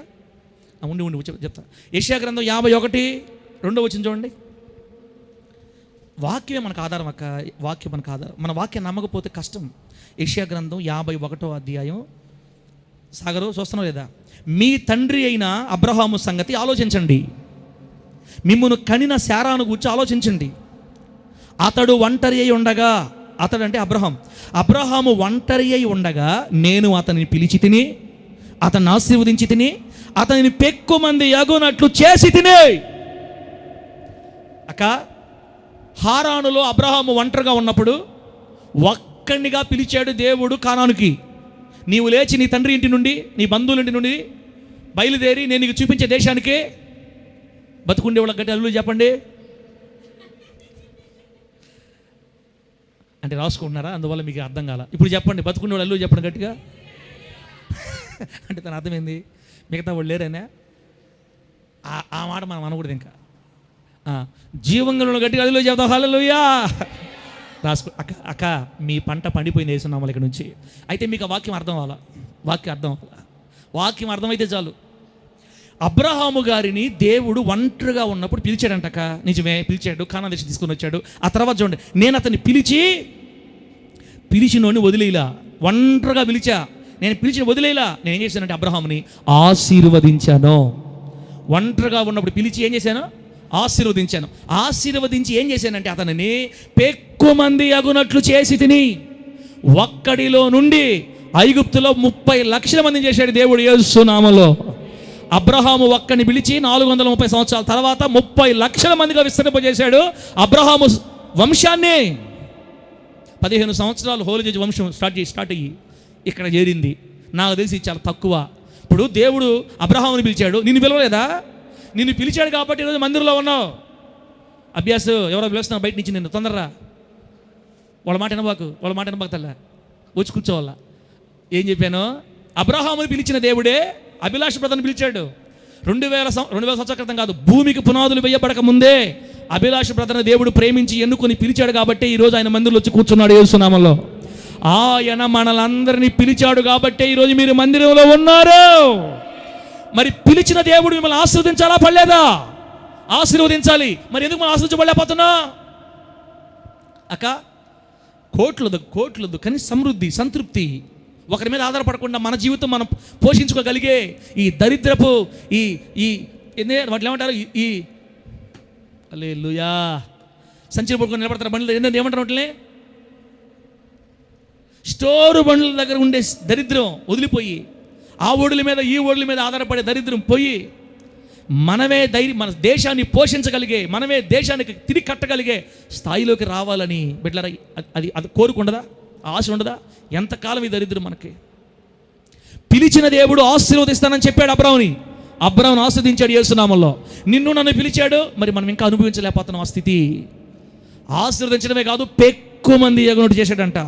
ఉండి చెప్తా. యెషయా గ్రంథం 51:2 వచ్చింది చూడండి. వాక్యమే మనకు ఆధారం అక్క. వాక్యం మనకు ఆధారం. మన వాక్యం నమ్మకపోతే కష్టం. యెషయా గ్రంథం 51వ అధ్యాయం. సాగరు చూస్తున్నావు లేదా? మీ తండ్రి అయిన అబ్రహాము సంగతి ఆలోచించండి. మిమ్మును కనిన శారాను గురించి ఆలోచించండి. అతడు ఒంటరి అయి ఉండగా, అతడు అంటే అబ్రహాము ఒంటరి అయి ఉండగా నేను అతనిని పిలిచి తిని, అతన్ని ఆశీర్వదించి తిని, అతనిని పెక్కుమంది యగునట్లు చేసి తిని. అక్క, హారానులో అబ్రహాము ఒంటరిగా ఉన్నప్పుడు ఒక్కడినిగా పిలిచాడు దేవుడు కానానుకి. నీవు లేచి నీ తండ్రి ఇంటి నుండి, నీ బంధువుల ఇంటి నుండి బయలుదేరి నేను నీకు చూపించే దేశానికి. బతుకుండే వాళ్ళకి గట్టి అల్లు చెప్పండి. అంటే రాసుకుంటున్నారా? అందువల్ల మీకు అర్థం కాల. ఇప్పుడు చెప్పండి, బతుకుండే వాళ్ళు అల్లు చెప్పండి గట్టిగా. అంటే తన అర్థమైంది, మిగతా వాళ్ళు లేరేనా? ఆ మాట మనం అనకూడదు. ఇంకా జీవంగా గట్టిగా అల్లు చెప్తాం. హల్లెలూయా. రాసుకో అక్క. మీ పంట పండిపోయింది వేస్తున్నాం ఇక్కడ నుంచి. అయితే మీకు ఆ వాక్యం అర్థం అవ్వాలా. వాక్యం అర్థమైతే చాలు. అబ్రహాము గారిని దేవుడు ఒంటరిగా ఉన్నప్పుడు పిలిచాడంటక. నిజమే, పిలిచాడు. కానాను దేశం తీసుకొని వచ్చాడు. ఆ తర్వాత చూడండి, నేను అతన్ని పిలిచినోని వదిలేలా. ఒంటరిగా పిలిచా. నేను పిలిచిన వదిలేలా. నేను ఏం చేశానంటే అబ్రహాముని ఆశీర్వదించాను. ఒంటరిగా ఉన్నప్పుడు పిలిచి ఏం చేశాను? ఆశీర్వదించి ఏం చేశానంటే అతనిని పెక్కుమంది అగునట్లు చేసి తిని. ఒక్కడిలో నుండి ఐగుప్తులో 30 లక్షల మందిని చేశాడు దేవుడు యేసు నామములో. అబ్రహాము ఒక్కని పిలిచి 430 సంవత్సరాల తర్వాత 30 లక్షల మందిగా విస్తరింపజేశాడు అబ్రహాము వంశాన్ని. 15 సంవత్సరాలు హోలీ చేసి వంశం స్టార్ట్ అయ్యి ఇక్కడ చేరింది. నాకు తెలిసి చాలా తక్కువ. ఇప్పుడు దేవుడు అబ్రహాముని పిలిచాడు, నిన్ను పిలవలేదా? నిన్ను పిలిచాడు కాబట్టి ఈరోజు మందిరంలో ఉన్నావు. అభ్యాస్ ఎవరో పిలుస్తున్నారు బయట నుంచి, నిన్ను తొందరరా వాళ్ళ మాట వినబాకు తల్ల వచ్చి కూర్చోవాలా. ఏం చెప్పాను? అబ్రహాముని పిలిచిన దేవుడే అభిలాష బ్రదర్ని పిలిచాడు. 2000 సంవత్సరాల క్రితం కాదు, భూమికి పునాదులు వేయబడక ముందే అభిలాష బ్రదర్ని దేవుడు ప్రేమించి ఎన్నుకొని పిలిచాడు. కాబట్టి ఈరోజు ఆయన మందిరంలో వచ్చి కూర్చున్నాడు యేసు నామములో. ఆయన మనలందరినీ పిలిచాడు కాబట్టి ఈరోజు మీరు మందిరంలో ఉన్నారు. మరి పిలిచిన దేవుడు మిమ్మల్ని ఆశీర్వదించాలా పడలేదా? ఆశీర్వదించాలి. మరి ఎందుకు మనం ఆశీర్వదించబడలేకపోతున్నా? అక్క కోట్లదు కానీ సమృద్ధి, సంతృప్తి, ఒకరి మీద ఆధారపడకుండా మన జీవితం మనం పోషించుకోగలిగే ఈ దరిద్రపు ఈ వాటిని ఏమంటారు? ఈ హల్లెలూయా సంచిలో పడుకొని నిలబడతారు బండ్లు, ఏమంటారు వాటిని? స్టోరు బండ్ల దగ్గర ఉండే దరిద్రం వదిలిపోయి ఆ ఓడుల మీద ఈ ఓడుల మీద ఆధారపడే దరిద్రం పోయి మనమే మన దేశాన్ని పోషించగలిగే, మనమే దేశానికి తిరిగి కట్టగలిగే స్థాయిలోకి రావాలని బిడ్డలారా, అది కోరుకుండదా? ఆశ ఉండదా? ఎంతకాలం ఈ దరిద్రం మనకి? పిలిచిన దేవుడు ఆశీర్వదిస్తానని చెప్పాడు అబ్రాహాముని ఆశీర్వదించాడు యేసు నామములో. నిన్ను నన్ను పిలిచాడు, మరి మనం ఇంకా అనుభవించలేకపోతున్నాం ఆ స్థితి. ఆశీర్వదించడమే కాదు, పెక్కుమంది ఎగునట్టు చేశాడంట.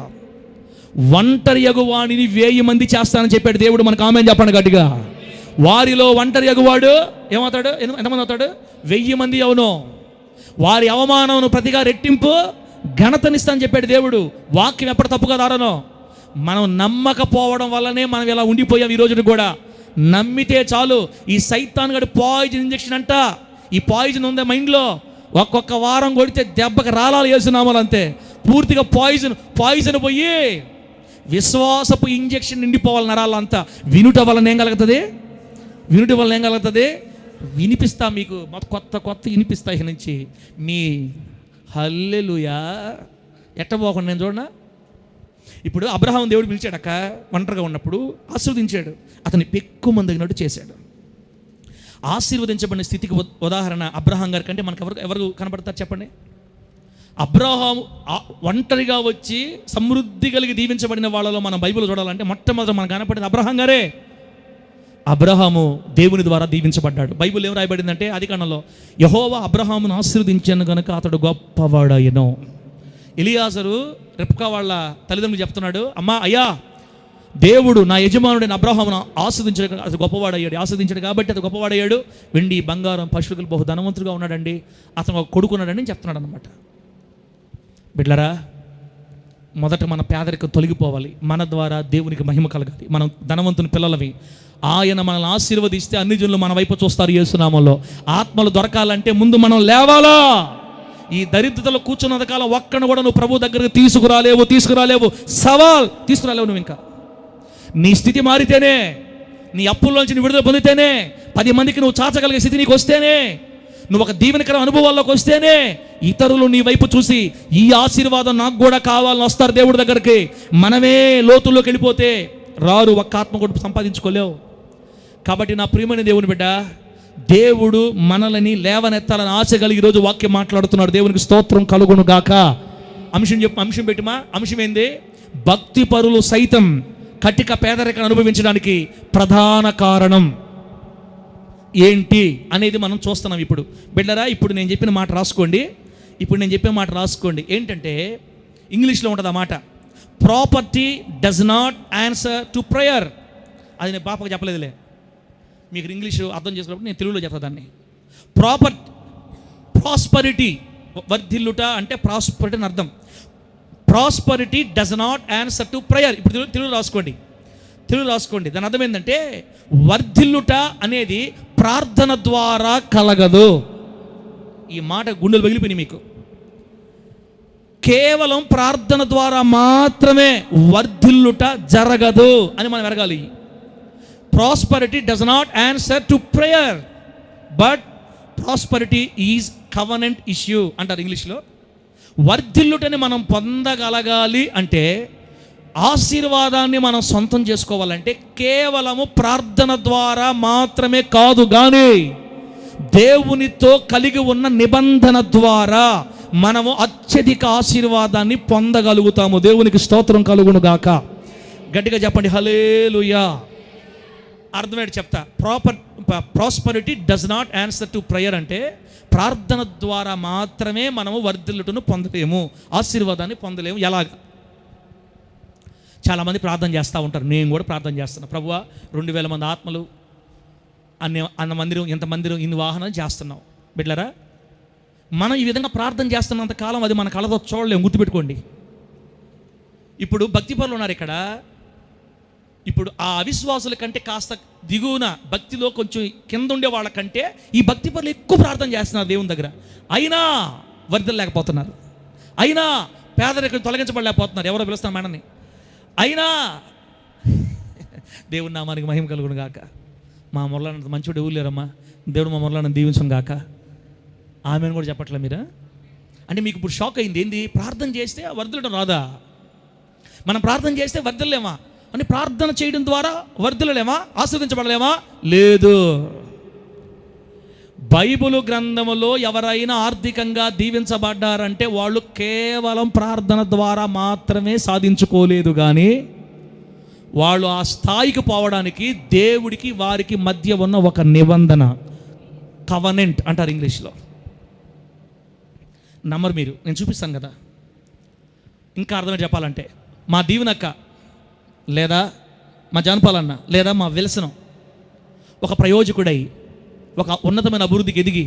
ఒంటరి యగువాణిని 1000 మంది చేస్తానని చెప్పాడు దేవుడు. మనకు ఆమేన్ చెప్పండి గట్టిగా. వారిలో ఒంటరి యగువాడు ఏమవుతాడు? ఎంతమంది అవుతాడు? 1000 మంది. అవును, వారి అవమానం ప్రతిగా రెట్టింపు ఘనతనిస్తానని చెప్పాడు దేవుడు. వాక్యం ఎప్పటి తప్పుగా దారనో మనం నమ్మకపోవడం వల్లనే మనం ఇలా ఉండిపోయాం. ఈ రోజున కూడా నమ్మితే చాలు. ఈ సైతాన్ గడి పాయిజన్ ఇంజెక్షన్ అంట. ఈ పాయిజన్ ఉందే మైండ్లో, ఒక్కొక్క వారం కొడితే దెబ్బకి రాలాలు వేస్తున్నాము అంతే. పూర్తిగా పాయిజన్ పోయి విశ్వాసపు ఇంజెక్షన్ నిండిపోవాలి నరాలంతా. వినుట వలన ఏం కలుగుతుంది? వినిపిస్తా మీకు కొత్త వినిపిస్తా ఇక నుంచి మీ హల్లెలూయా. ఎట్ట పోకుండా నేను చూడనా? ఇప్పుడు అబ్రహాం దేవుడు పిలిచాడక్క, ఒంటరిగా ఉన్నప్పుడు ఆశీర్వదించాడు, అతన్ని పెక్కు మందిగినట్టు చేశాడు. ఆశీర్వదించబడిన స్థితికి ఉదాహరణ అబ్రహాం గారి కంటే మనకు ఎవరు కనబడతారు చెప్పండి? అబ్రహాం ఒంటరిగా వచ్చి సమృద్ధి కలిగి దీవించబడిన వాళ్ళలో మనం బైబిల్ చూడాలంటే మొట్టమొదటి మనకు కనపడేది అబ్రహాం గారే. అబ్రహాము దేవుని ద్వారా దీవించబడ్డాడు. బైబిల్ ఏం రాయబడిందంటే ఆదికాండంలో, యెహోవా అబ్రహామును ఆశీర్వదించాను గనుక అతడు గొప్పవాడాయెను. ఎలియాజరు రెప్కా వాళ్ళ తల్లిదండ్రులు చెప్తున్నాడు, అయ్యా దేవుడు నా యజమానుడైన అబ్రహామును ఆశీర్వదించాడు, అతడు గొప్పవాడయ్యాడు. ఆశీర్వదించాడు కాబట్టి అతడు గొప్పవాడయ్యాడు. వెండి బంగారం పశువులు బహు ధనవంతుడుగా ఉన్నాడండి, అతను ఒక కొడుకున్నాడని చెప్తున్నాడు అనమాట. బిడ్లరా, మొదట మన పేదరికం తొలగిపోవాలి, మన ద్వారా దేవునికి మహిమ కలగాలి. మనం ధనవంతుని పిల్లలవి. ఆయన మనల్ని ఆశీర్వదిస్తే అన్ని జనులు మన వైపు చూస్తారు యేసు నామములో. ఆత్మలు దొరకాలంటే ముందు మనం లేవాలా. ఈ దరిద్రతలో కూర్చున్నంత కాలం ఒక్కను కూడా నువ్వు ప్రభు దగ్గరకు తీసుకురాలేవు. తీసుకురాలేవు నువ్వు. ఇంకా నీ స్థితి మారితేనే, నీ అప్పుల్లోంచి నువ్వు విడుదల పొందితేనే, 10 మందికి నువ్వు చాచగలిగే స్థితి నీకు వస్తేనే, నువ్వు ఒక దీవెనకర అనుభవాల్లోకి వస్తేనే ఇతరులు నీ వైపు చూసి ఈ ఆశీర్వాదం నాకు కూడా కావాలని వస్తారు దేవుడి దగ్గరికి. మనమే లోతుల్లోకి వెళ్ళిపోతే రారు, ఒక్క ఆత్మ కూడా సంపాదించుకోలేవు. కాబట్టి నా ప్రియమైన దేవుని బిడ్డ, దేవుడు మనల్ని లేవనెత్తాలని ఆశ కలిగి ఈరోజు వాక్యం మాట్లాడుతున్నాడు. దేవునికి స్తోత్రం కలుగును గాక. అంశం పెట్టిమా. అంశం ఏంది? భక్తి పరులు సైతం కటిక పేదరికను అనుభవించడానికి ప్రధాన కారణం ఏంటి అనేది మనం చూస్తున్నాం ఇప్పుడు. బిడ్డరా, ఇప్పుడు నేను చెప్పిన మాట రాసుకోండి. ఏంటంటే ఇంగ్లీష్లో ఉంటుంది ఆ మాట, property does not answer to prayer. అది నేను పాపకు చెప్పలేదులే, మీకు ఇంగ్లీషు అర్థం చేసుకున్నప్పుడు నేను తెలుగులో చెప్తా దాన్ని. ప్రాస్పరిటీ, వర్ధిల్లుట అంటే ప్రాస్పరిటీ అని అర్థం. Prosperity does not answer to prayer. ఇప్పుడు తెలుగు రాసుకోండి. దాని అర్థం ఏంటంటే వర్ధిల్లుట అనేది ప్రార్థన ద్వారా కలగదు. ఈ మాట గుండెలు పగిలిపోయినాయి మీకు. కేవలం ప్రార్థన ద్వారా మాత్రమే వర్ధిల్లుట జరగదు అని మనం ఎరగాలి. Prosperity does not answer to prayer, but prosperity is covenant issue అంటారు ఇంగ్లీష్లో. వర్ధిల్లుటని మనం పొందగలగాలి అంటే, ఆశీర్వాదాన్ని మనం సొంతం చేసుకోవాలంటే కేవలము ప్రార్థన ద్వారా మాత్రమే కాదు, కానీ దేవునితో కలిగి ఉన్న నిబంధన ద్వారా మనము అత్యధిక ఆశీర్వాదాన్ని పొందగలుగుతాము. దేవునికి స్తోత్రం కలుగును గాక. గట్టిగా చెప్పండి హల్లెలూయా. అర్థమేంటి చెప్తా. Prosperity does not answer to prayer అంటే ప్రార్థన ద్వారా మాత్రమే మనము వర్ధిల్లుటను పొందలేము, ఆశీర్వాదాన్ని పొందలేము. ఎలాగా? చాలామంది ప్రార్థన చేస్తూ ఉంటారు, నేను కూడా ప్రార్థన చేస్తున్నాను. ప్రభువా 2000 మంది ఆత్మలు అన్న మందిరం, ఇంత మందిరం, ఇన్ని వాహనాలు చేస్తున్నాం. బిడ్డలారా, మనం ఈ విధంగా ప్రార్థన చేస్తున్నంత కాలం అది మన కళ్ళతో చూడలేము, గుర్తుపెట్టుకోండి. ఇప్పుడు భక్తి పరులు ఉన్నారు ఇక్కడ. ఇప్పుడు ఆ అవిశ్వాసుల కంటే కాస్త దిగువన భక్తిలో కొంచెం కింద ఉండే వాళ్ళకంటే ఈ భక్తి పరులు ఎక్కువ ప్రార్థన చేస్తున్నారు దేవుని దగ్గర. అయినా వర్ధిల్లలేకపోతున్నారు, అయినా పేదరికం తొలగించబడలేకపోతున్నారు. ఎవరో పిలుస్తున్నారు మనని. అయినా దేవుని నామానికి మహిమ కలుగును గాక. మా మురళనంత మంచివాడు ఎవరు లేరమ్మా, దేవుడు మా మురళను దీవించును గాక. ఆమెను కూడా చెప్పట్లే మీరు? అంటే మీకు ఇప్పుడు షాక్ అయింది. ఏంది? ప్రార్థన చేస్తే వర్ధిల్లడం రాదా? మనం ప్రార్థన చేస్తే వర్ధిల్లేమా? అని ప్రార్థన చేయడం ద్వారా వర్ధిల్లలేమా? ఆస్వాదించబడలేమా? లేదు. బైబిలు గ్రంథములో ఎవరైనా ఆర్థికంగా దీవించబడ్డారంటే వాళ్ళు కేవలం ప్రార్థన ద్వారా మాత్రమే సాధించుకోలేదు, కానీ వాళ్ళు ఆ స్థాయికి పోవడానికి దేవుడికి వారికి మధ్య ఉన్న ఒక నిబంధన, కవనెంట్ అంటారు ఇంగ్లీష్లో. నమ్మరు మీరు, నేను చూపిస్తాను కదా. ఇంకా అర్థమే చెప్పాలంటే, మా దీవెనక్క లేదా మా జానపాలన్న లేదా మా విలసనం ఒక ప్రయోజకుడై ఒక ఉన్నతమైన అభివృద్ధికి ఎదిగి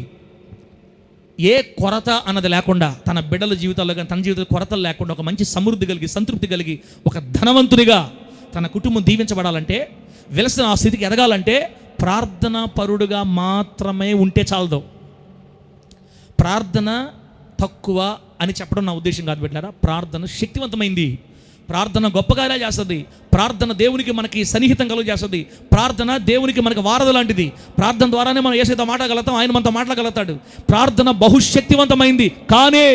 ఏ కొరత అన్నది లేకుండా తన బిడ్డల జీవితాల్లో కానీ తన జీవితంలో కొరతలు లేకుండా ఒక మంచి సమృద్ధి కలిగి సంతృప్తి కలిగి ఒక ధనవంతునిగా తన కుటుంబం దీవించబడాలంటే, విలసన ఆ స్థితికి ఎదగాలంటే ప్రార్థన పరుడుగా మాత్రమే ఉంటే చాలదు. ప్రార్థన తక్కువ అని చెప్పడం నా ఉద్దేశం కాదు బిడ్డలారా. ప్రార్థన శక్తివంతమైంది, ప్రార్థన గొప్ప కార్యాలు చేస్తుంది, ప్రార్థన దేవునికి మనకి సన్నిహితం కలుగు చేస్తుంది, ప్రార్థన దేవునికి మనకి వారధి లాంటిది. ప్రార్థన ద్వారానే మనం యేసుతో మాట్లాడగలుగుతాం, ఆయన మనతో మాట్లాడగలుగుతాడు. ప్రార్థన బహుశక్తివంతమైంది, కానీ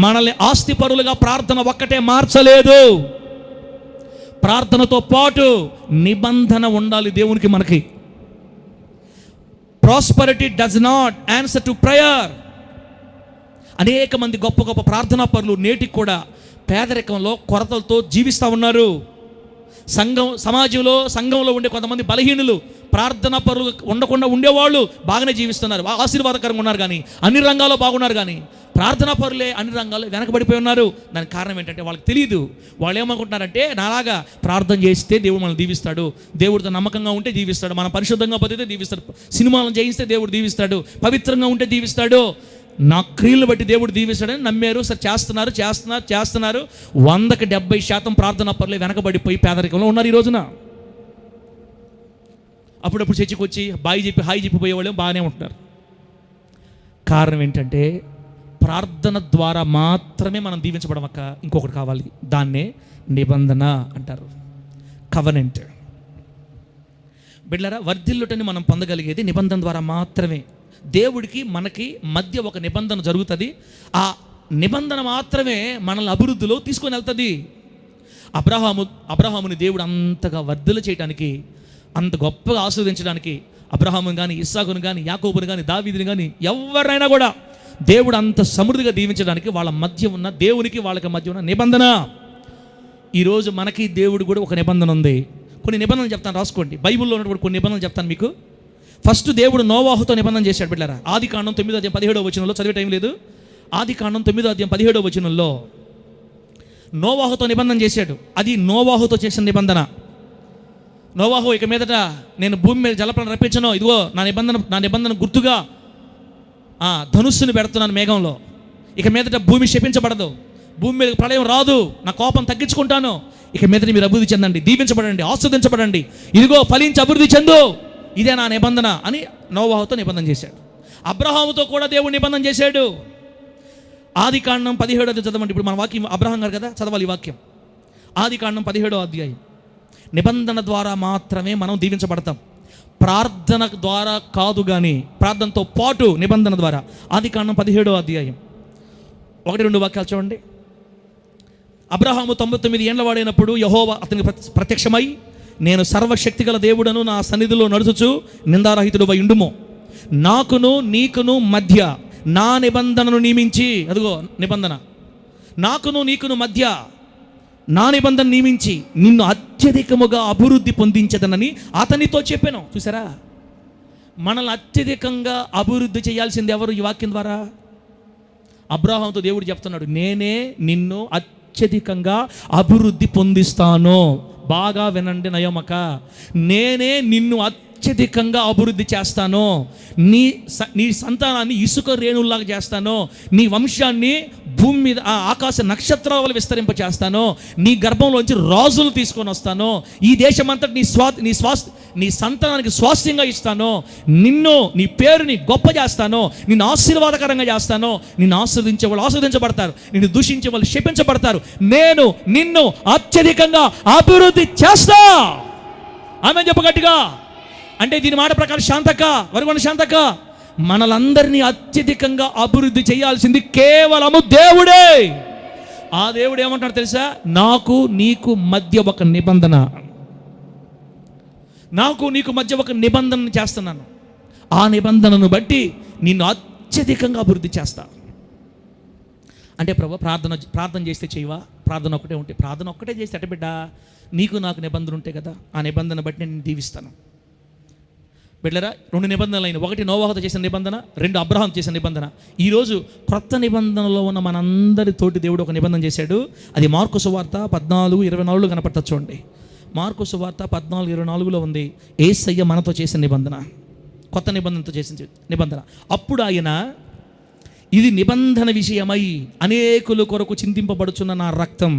మనల్ని ఆస్తిపరులుగా ప్రార్థన ఒక్కటే మార్చలేదు. ప్రార్థనతో పాటు నిబంధన ఉండాలి దేవునికి మనకి. Prosperity does not answer to prayer. అనేక మంది గొప్ప గొప్ప ప్రార్థనా పరులు నేటికి కూడా పేదరికంలో కొరతలతో జీవిస్తూ ఉన్నారు. సంఘంలో ఉండే కొంతమంది బలహీనులు ప్రార్థనా పరులు ఉండకుండా ఉండేవాళ్ళు బాగానే జీవిస్తున్నారు, ఆశీర్వాదకరంగా ఉన్నారు, కానీ అన్ని రంగాల్లో బాగున్నారు. కానీ ప్రార్థనా పరులే అన్ని రంగాల్లో వెనకబడిపోయి ఉన్నారు. దానికి కారణం ఏంటంటే వాళ్ళకి తెలియదు. వాళ్ళు ఏమనుకుంటున్నారంటే, నాలాగా ప్రార్థన చేస్తే దేవుడు మనల్ని దీవిస్తాడు, దేవుడితో నమ్మకంగా ఉంటే దీవిస్తాడు, మనం పరిశుద్ధంగా బతికితే దీవిస్తాడు, సినిమాలను జయిస్తే దేవుడు దీవిస్తాడు, పవిత్రంగా ఉంటే దీవిస్తాడు, నా క్రియలు బట్టి దేవుడు దీవిస్తాడని నమ్మారు. సరే చేస్తున్నారు 100కి 70% ప్రార్థనా పరులే వెనకబడిపోయి పేదరికంలో ఉన్నారు ఈ రోజున. అప్పుడప్పుడు చర్చికి వచ్చి హాయి చెప్పిపోయేవాళ్ళు బాగానే ఉంటున్నారు. కారణం ఏంటంటే ప్రార్థన ద్వారా మాత్రమే మనం దీవించబడమక్క. ఇంకొకటి కావాలి, దాన్నే నిబంధన అంటారు, కవనెంట్. బిడ్డలారా, వర్ధిల్లుటని మనం పొందగలిగేది నిబంధన ద్వారా మాత్రమే. దేవుడికి మనకి మధ్య ఒక నిబంధన జరుగుతుంది. ఆ నిబంధన మాత్రమే మనల్ని అభివృద్ధిలో తీసుకొని వెళ్తుంది. అబ్రహాముని దేవుడు అంతగా వర్ధిల్ల చేయడానికి, అంత గొప్పగా ఆస్వాదించడానికి అబ్రహాముని కానీ, ఇస్సాకుని కానీ, యాకోబుని కానీ, దావీదుని కానీ ఎవరైనా కూడా దేవుడు అంత సమృద్ధిగా దీవించడానికి వాళ్ళ మధ్య ఉన్న దేవునికి వాళ్ళకి మధ్య ఉన్న నిబంధన. ఈరోజు మనకి దేవుడు కూడా ఒక నిబంధన ఉంది. కొన్ని నిబంధనలు చెప్తాను, రాసుకోండి. బైబిల్లో ఉన్నటువంటి కొన్ని నిబంధనలు చెప్తాను మీకు. ఫస్ట్ దేవుడు నోవాహుతో నిబంధన చేశాడు బిడ్డలారా. ఆదికాండం 9:17 చదివే టైం లేదు. ఆదికాండం 9:17 నోవాహుతో నిబంధన చేశాడు. అది నోవాహుతో చేసిన నిబంధన. నోవాహు, ఇక మీదట నేను భూమి మీద జలప్రలయం రప్పించను, ఇదిగో నా నిబంధన గుర్తుగా ధనుస్సుని పెడుతున్నాను మేఘంలో, ఇక మీదట భూమి శపించబడదు, భూమి మీద ప్రళయం రాదు, నా కోపం తగ్గించుకుంటాను, ఇక మీదట మీరు అభివృద్ధి చెందండి, దీవించబడండి, ఆస్వాదించబడండి, ఇదిగో ఫలించి అభివృద్ధి చెందు, ఇదే నా నిబంధన అని నోవాహుతో నిబంధన చేశాడు. అబ్రహాముతో కూడా దేవుడు నిబంధన చేశాడు. ఆదికాండం 17 చదవండి. ఇప్పుడు మన వాక్యం అబ్రహాం గారు కదా, చదవాలి ఈ వాక్యం. ఆదికాండం 17 నిబంధన ద్వారా మాత్రమే మనం దీవించబడతాం, ప్రార్థన ద్వారా కాదు. కానీ ప్రార్థనతో పాటు నిబంధన ద్వారా. ఆదికాండం 17 1-2 వాక్యాలు చూడండి. అబ్రహాము 99 ఏళ్ల వాడైనప్పుడు యెహోవా అతనికి ప్రత్యక్షమై, నేను సర్వశక్తిగల దేవుడను, నా సన్నిధిలో నడుచుచు నిందారహితుడు ఉండుము, నాకును నీకును మధ్య నా నిబంధనను నియమించి, అదిగో నిబంధన, నాకును నీకును మధ్య నా నిబంధన నియమించి నిన్ను అత్యధికముగా అభివృద్ధి పొందించదనని అతనితో చెప్పాను. చూసారా, మనల్ని అత్యధికంగా అభివృద్ధి చేయాల్సింది ఎవరు? ఈ వాక్యం ద్వారా అబ్రాహాముతో దేవుడు చెప్తున్నాడు, నేనే నిన్ను అత్యధికంగా అభివృద్ధి పొందిస్తాను. బాగా వినండి నయోమక, నేనే నిన్ను అత్యధికంగా అభివృద్ధి చేస్తాను. నీ సంతానాన్ని ఇసుక రేణుల్లాగా చేస్తాను. నీ వంశాన్ని భూమి మీద ఆకాశ నక్షత్రాల వల్ల విస్తరింప చేస్తాను. నీ గర్భంలోంచి రాజులు తీసుకొని వస్తాను. ఈ దేశమంతటి నీ సంతానానికి స్వాస్థ్యంగా ఇస్తాను. నీ పేరుని గొప్ప చేస్తాను. నిన్ను ఆశీర్వాదకరంగా చేస్తాను. నిన్ను ఆశీర్వదించే వాళ్ళు ఆశీర్వదించబడతారు, నిన్ను దూషించే వాళ్ళు శపించబడతారు. నేను నిన్ను అత్యధికంగా అభివృద్ధి చేస్తా. ఆమె చెప్ప గట్టిగా. అంటే దీని మాట ప్రకారం శాంతక, వరగొండ శాంతక, మనలందరినీ అత్యధికంగా అభివృద్ధి చేయాల్సింది కేవలము దేవుడే. ఆ దేవుడు ఏమంటాడు తెలుసా? నాకు నీకు మధ్య ఒక నిబంధన, నాకు నీకు మధ్య ఒక నిబంధన చేస్తున్నాను. ఆ నిబంధనను బట్టి నిన్ను అత్యధికంగా అభివృద్ధి చేస్తా. అంటే ప్రభు ప్రార్థన చేస్తే చేయవా? ప్రార్థన ఒక్కటే ఉంటే, ప్రార్థన ఒక్కటే చేస్తే అట బిడ్డ, నీకు నాకు నిబంధన ఉంటాయి కదా, ఆ నిబంధన బట్టి నేను దీవిస్తాను. బిడ్డరా, 2 నిబంధనలు అయినా, 1 నోవాహుతో చేసిన నిబంధన, 2 అబ్రహాం చేసిన నిబంధన. ఈరోజు క్రొత్త నిబంధనలో ఉన్న మనందరి తోటి దేవుడు ఒక నిబంధన చేశాడు. అది మార్కు సువార్త 14:24 కనపడతా చూడండి. మార్కు సువార్త 14:24 ఉంది. యేసయ్య మనతో చేసిన నిబంధన, కొత్త నిబంధనతో చేసిన నిబంధన. అప్పుడు ఆయన, ఇది నిబంధన విషయమై అనేకుల కొరకు చిందింపబడుచున్న నా రక్తం.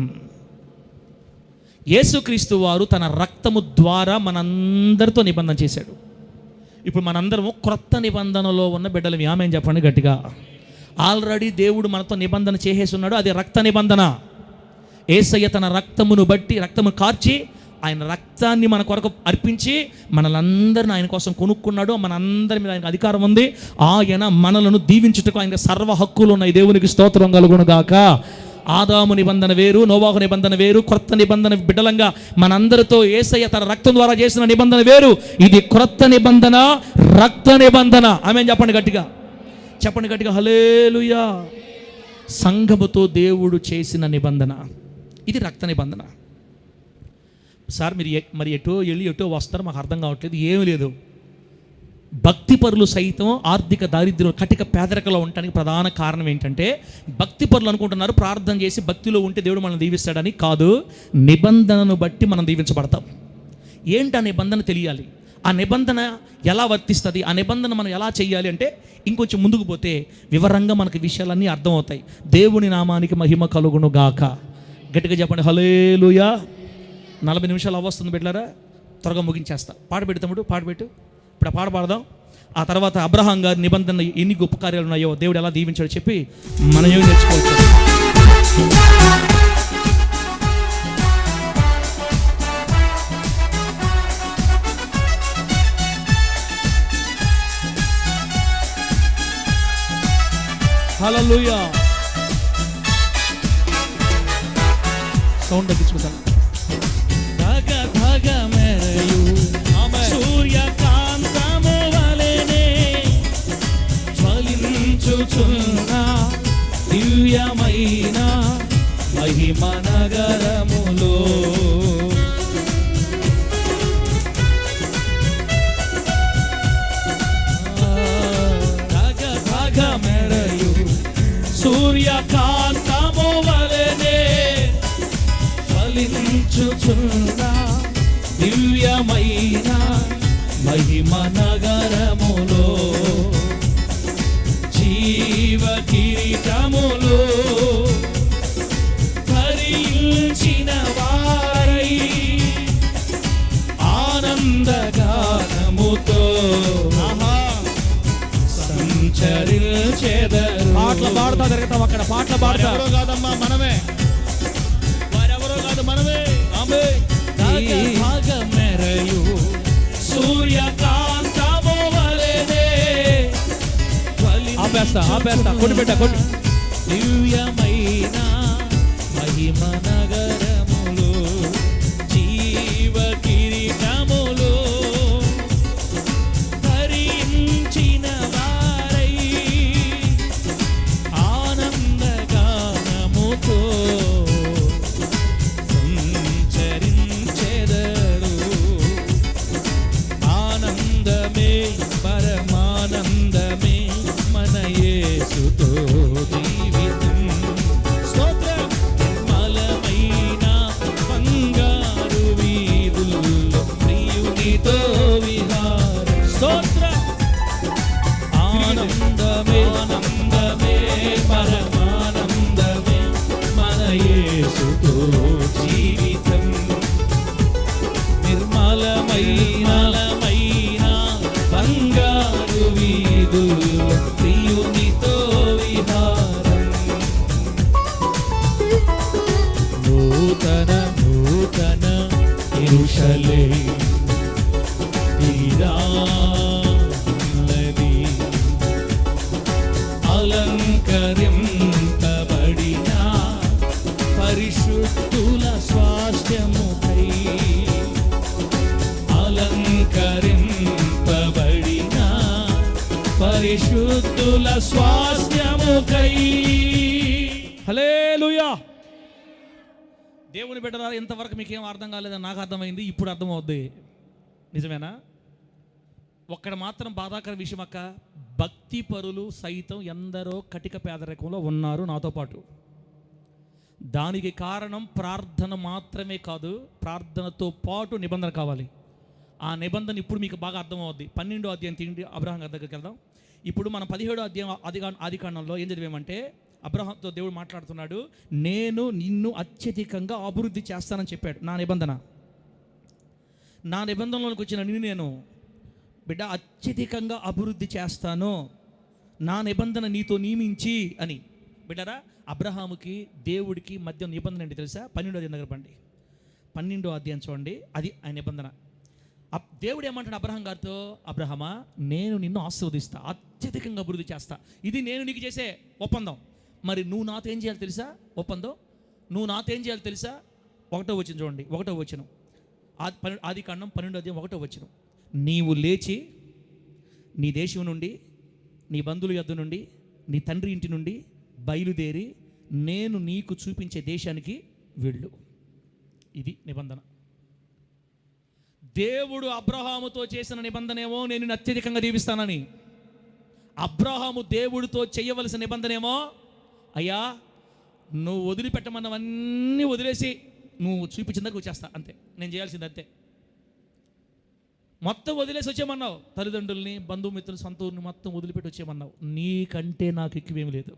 యేసుక్రీస్తు వారు తన రక్తము ద్వారా మనందరితో నిబంధన చేశాడు. ఇప్పుడు మనందరము క్రొత్త నిబంధనలో ఉన్న బిడ్డలు. ఆమేన్ చెప్పండి గట్టిగా. ఆల్రెడీ దేవుడు మనతో నిబంధన చేసేసి ఉన్నాడు, అది రక్త నిబంధన. యేసయ్య తన రక్తమును బట్టి, రక్తము కార్చి, ఆయన రక్తాన్ని మన కొరకు అర్పించి మనలందరిని ఆయన కోసం కొనుక్కున్నాడు. మనందరి మీద ఆయనకు అధికారం ఉంది. ఆయన మనలను దీవించుటకు ఆయనకు సర్వ హక్కులు ఉన్నాయి. దేవునికి స్తోత్రం కలుగును గాక. ఆదాము నిబంధన వేరు, నోవాహు నిబంధన వేరు. క్రొత్త నిబంధన బిడ్డలంగా మనందరితో యేసయ్య తన రక్తం ద్వారా చేసిన నిబంధన వేరు. ఇది క్రొత్త నిబంధన, రక్త నిబంధన. ఆమేన్ చెప్పండి గట్టిగా, చెప్పండి గట్టిగా, హల్లెలూయా. సంఘముతో దేవుడు చేసిన నిబంధన, ఇది రక్త నిబంధన. సార్ మరి ఎటో వెళ్ళి ఎటో వస్తారు, మాకు అర్థం కావట్లేదు. ఏమీ లేదు, భక్తిపరులు సైతం ఆర్థిక దారిద్ర్యం, కటిక పేదరికలో ఉండడానికి ప్రధాన కారణం ఏంటంటే, భక్తిపరులు అనుకుంటున్నారు ప్రార్థన చేసి భక్తిలో ఉంటే దేవుడు మనం దీవిస్తాడని. కాదు, నిబంధనను బట్టి మనం దీవించబడతాం. ఏంటి ఆ నిబంధన తెలియాలి. ఆ నిబంధన ఎలా వర్తిస్తుంది, ఆ నిబంధన మనం ఎలా చేయాలి అంటే, ఇంకొంచెం ముందుకు పోతే వివరంగా మనకి విషయాలన్నీ అర్థమవుతాయి. దేవుని నామానికి మహిమ కలుగును గాక. గట్టిగా చెప్పండి హల్లెలూయా. 40 నిమిషాలు అవ్వస్తుంది బిడ్డలారా, త్వరగా ముగించేస్తా. పాట పెట్టు తమ్ముడు, పాట పెట్టు. ఇప్పుడు ఆ పాట పాడదాం. ఆ తర్వాత అబ్రహాం గారి నిబంధన ఎన్ని గొప్ప కార్యాలు ఉన్నాయో, దేవుడు ఎలా దీవించాడో చెప్పి మనం ఏమి నేర్చుకోవచ్చు. హల్లెలూయా. సౌండ్ తగ్గించుకుంటాను. సూర్యకాంతము వలెనే జ్వలించుచున్న దివ్యమైన మహిమ నగరములో ధగ మెరయు సూర్యకాంతము వలెనే జ్వలించుచున్న దివ్యమైన మహిమ నగరములో జీవ కిరీటములో ధరించిన వారై ఆనందగానముతో సంచరించెదరు. పాటలు పాడుతా జరుగుతాం అక్కడ, పాటలు పాడుతా. ఎవరో కాదమ్మా మనమే, వారెవరో కాదు మనమే. మెరయు సూర్యకాంతము వలెనే ఆపేస్తా కొట్టిపెట్ట కొట్టి దివ్యమైన మహిమ నగరములో జీవ కిరీటములో ధరించిన వారై ఆనందగానముతో ఆనందమే ఆనందమే పరమానందమే మన యేసుతో జీవితం. నిర్మలమైన బంగారు వీధుల్లో ప్రియునితో విహారం. నూతన యెరూషలేము తీరానది, అలంకరింపబడిన పరిశుద్ధుల స్వాస్థ్యముకై, అలంకరింపబడిన పరిశుద్ధుల స్వాస్థ్యముకై. హల్లెలూయా. దేవుని బిడ్డలారా, ఇంతవరకు మీకేం అర్థం కాలేదని నాకు అర్థమైంది, ఇప్పుడు అర్థమవుద్ది. నిజమేనా? ఒక్కడ మాత్రం బాధాకర విషయం అక్క, భక్తి పరులు సైతం ఎందరో కటిక పేదరికంలో ఉన్నారు నాతో పాటు. దానికి కారణం ప్రార్థన మాత్రమే కాదు, ప్రార్థనతో పాటు నిబంధన కావాలి. ఆ నిబంధన ఇప్పుడు మీకు బాగా అర్థమవుద్ది. 12వ అధ్యాయం తిండి అబ్రహాం గారి దగ్గరికి వెళ్దాం. ఇప్పుడు మనం 17వ అధ్యాయం ఆదికాండంలో ఏం చదివామంటే, అబ్రహాంతో దేవుడు మాట్లాడుతున్నాడు, నేను నిన్ను అత్యధికంగా అభివృద్ధి చేస్తానని చెప్పాడు. నా నిబంధనలోకి వచ్చిన నిన్ను నేను బిడ్డ అత్యధికంగా అభివృద్ధి చేస్తాను, నా నిబంధన నీతో నియమించి అని. బిడ్డరా, అబ్రహాముకి దేవుడికి మధ్య నిబంధన ఏంటి తెలుసా? 12వ అధ్యాయం దగ్గర పండి, 12వ అధ్యాయం చూడండి. అది ఆయన నిబంధన. దేవుడు ఏమంటాడు అబ్రహాం గారితో? అబ్రహమా, నేను నిన్ను ఆశీర్వదిస్తా, అత్యధికంగా అభివృద్ధి చేస్తా. ఇది నేను నీకు చేసే ఒప్పందం. మరి నువ్వు నాతో ఏం చేయాలి తెలుసా? ఒప్పందం నువ్వు నాతో ఏం చేయాలి తెలుసా? 1వ వచనం చూడండి, 1వ వచనం, ఆదికాండం 12వ అధ్యాయం 1వ వచనం. నీవు లేచి నీ దేశం నుండి, నీ బంధువుల యొద్ద నుండి, నీ తండ్రి ఇంటి నుండి బయలుదేరి నేను నీకు చూపించే దేశానికి వెళ్ళు. ఇది నిబంధన. దేవుడు అబ్రహాముతో చేసిన నిబంధనేమో నేను అత్యధికంగా దీవిస్తానని. అబ్రహాము దేవుడితో చేయవలసిన నిబంధనేమో, అయ్యా నువ్వు వదిలిపెట్టమన్నవన్నీ వదిలేసి నువ్వు చూపించిందాక వచ్చేస్తా, అంతే నేను చేయాల్సింది, అంతే. మొత్తం వదిలేసి వచ్చేయమన్నావు, తల్లిదండ్రుల్ని, బంధుమిత్రులు, సొంతూరుని మొత్తం వదిలిపెట్టి వచ్చేయమన్నావు. నీకంటే నాకు ఎక్కువేమి లేదు.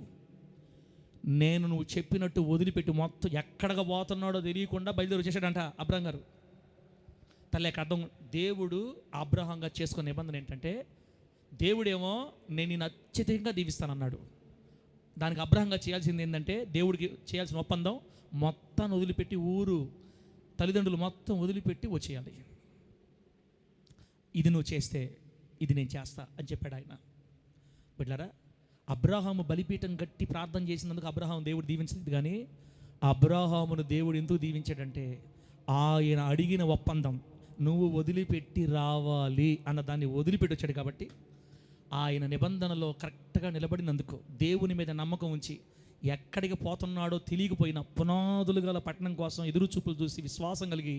నేను నువ్వు చెప్పినట్టు వదిలిపెట్టి మొత్తం ఎక్కడికి పోతున్నాడో తెలియకుండా బయలుదేరి వచ్చేసాడంట అబ్రహాం గారు. తల్లికి అర్థం, దేవుడు అబ్రహాంగా చేసుకున్న నిబంధన ఏంటంటే, దేవుడేమో నేను నిన్ను అత్యధికంగా దీవిస్తానన్నాడు. దానికి అబ్రహాంగా చేయాల్సింది ఏంటంటే, దేవుడికి చేయాల్సిన ఒప్పందం మొత్తాన్ని వదిలిపెట్టి, ఊరు తల్లిదండ్రులు మొత్తం వదిలిపెట్టి వచ్చేయాలి. ఇది నువ్వు చేస్తే ఇది నేను చేస్తా అని చెప్పాడు ఆయన. బిడ్డలారా, అబ్రహాము బలిపీఠం గట్టి ప్రార్థన చేసినందుకు అబ్రహాము దేవుడు దీవించలేదు. కానీ అబ్రహామును దేవుడు ఎందుకు దీవించాడంటే, ఆయన అడిగిన ఒప్పందం నువ్వు వదిలిపెట్టి రావాలి అన్న దాన్ని వదిలిపెట్టి వచ్చాడు. కాబట్టి ఆయన నిబంధనలో కరెక్ట్గా నిలబడినందుకు, దేవుని మీద నమ్మకం ఉంచి, ఎక్కడికి పోతున్నాడో తెలియకపోయినా పునాదులు గల పట్టణం కోసం ఎదురు చూపులు చూసి విశ్వాసం కలిగి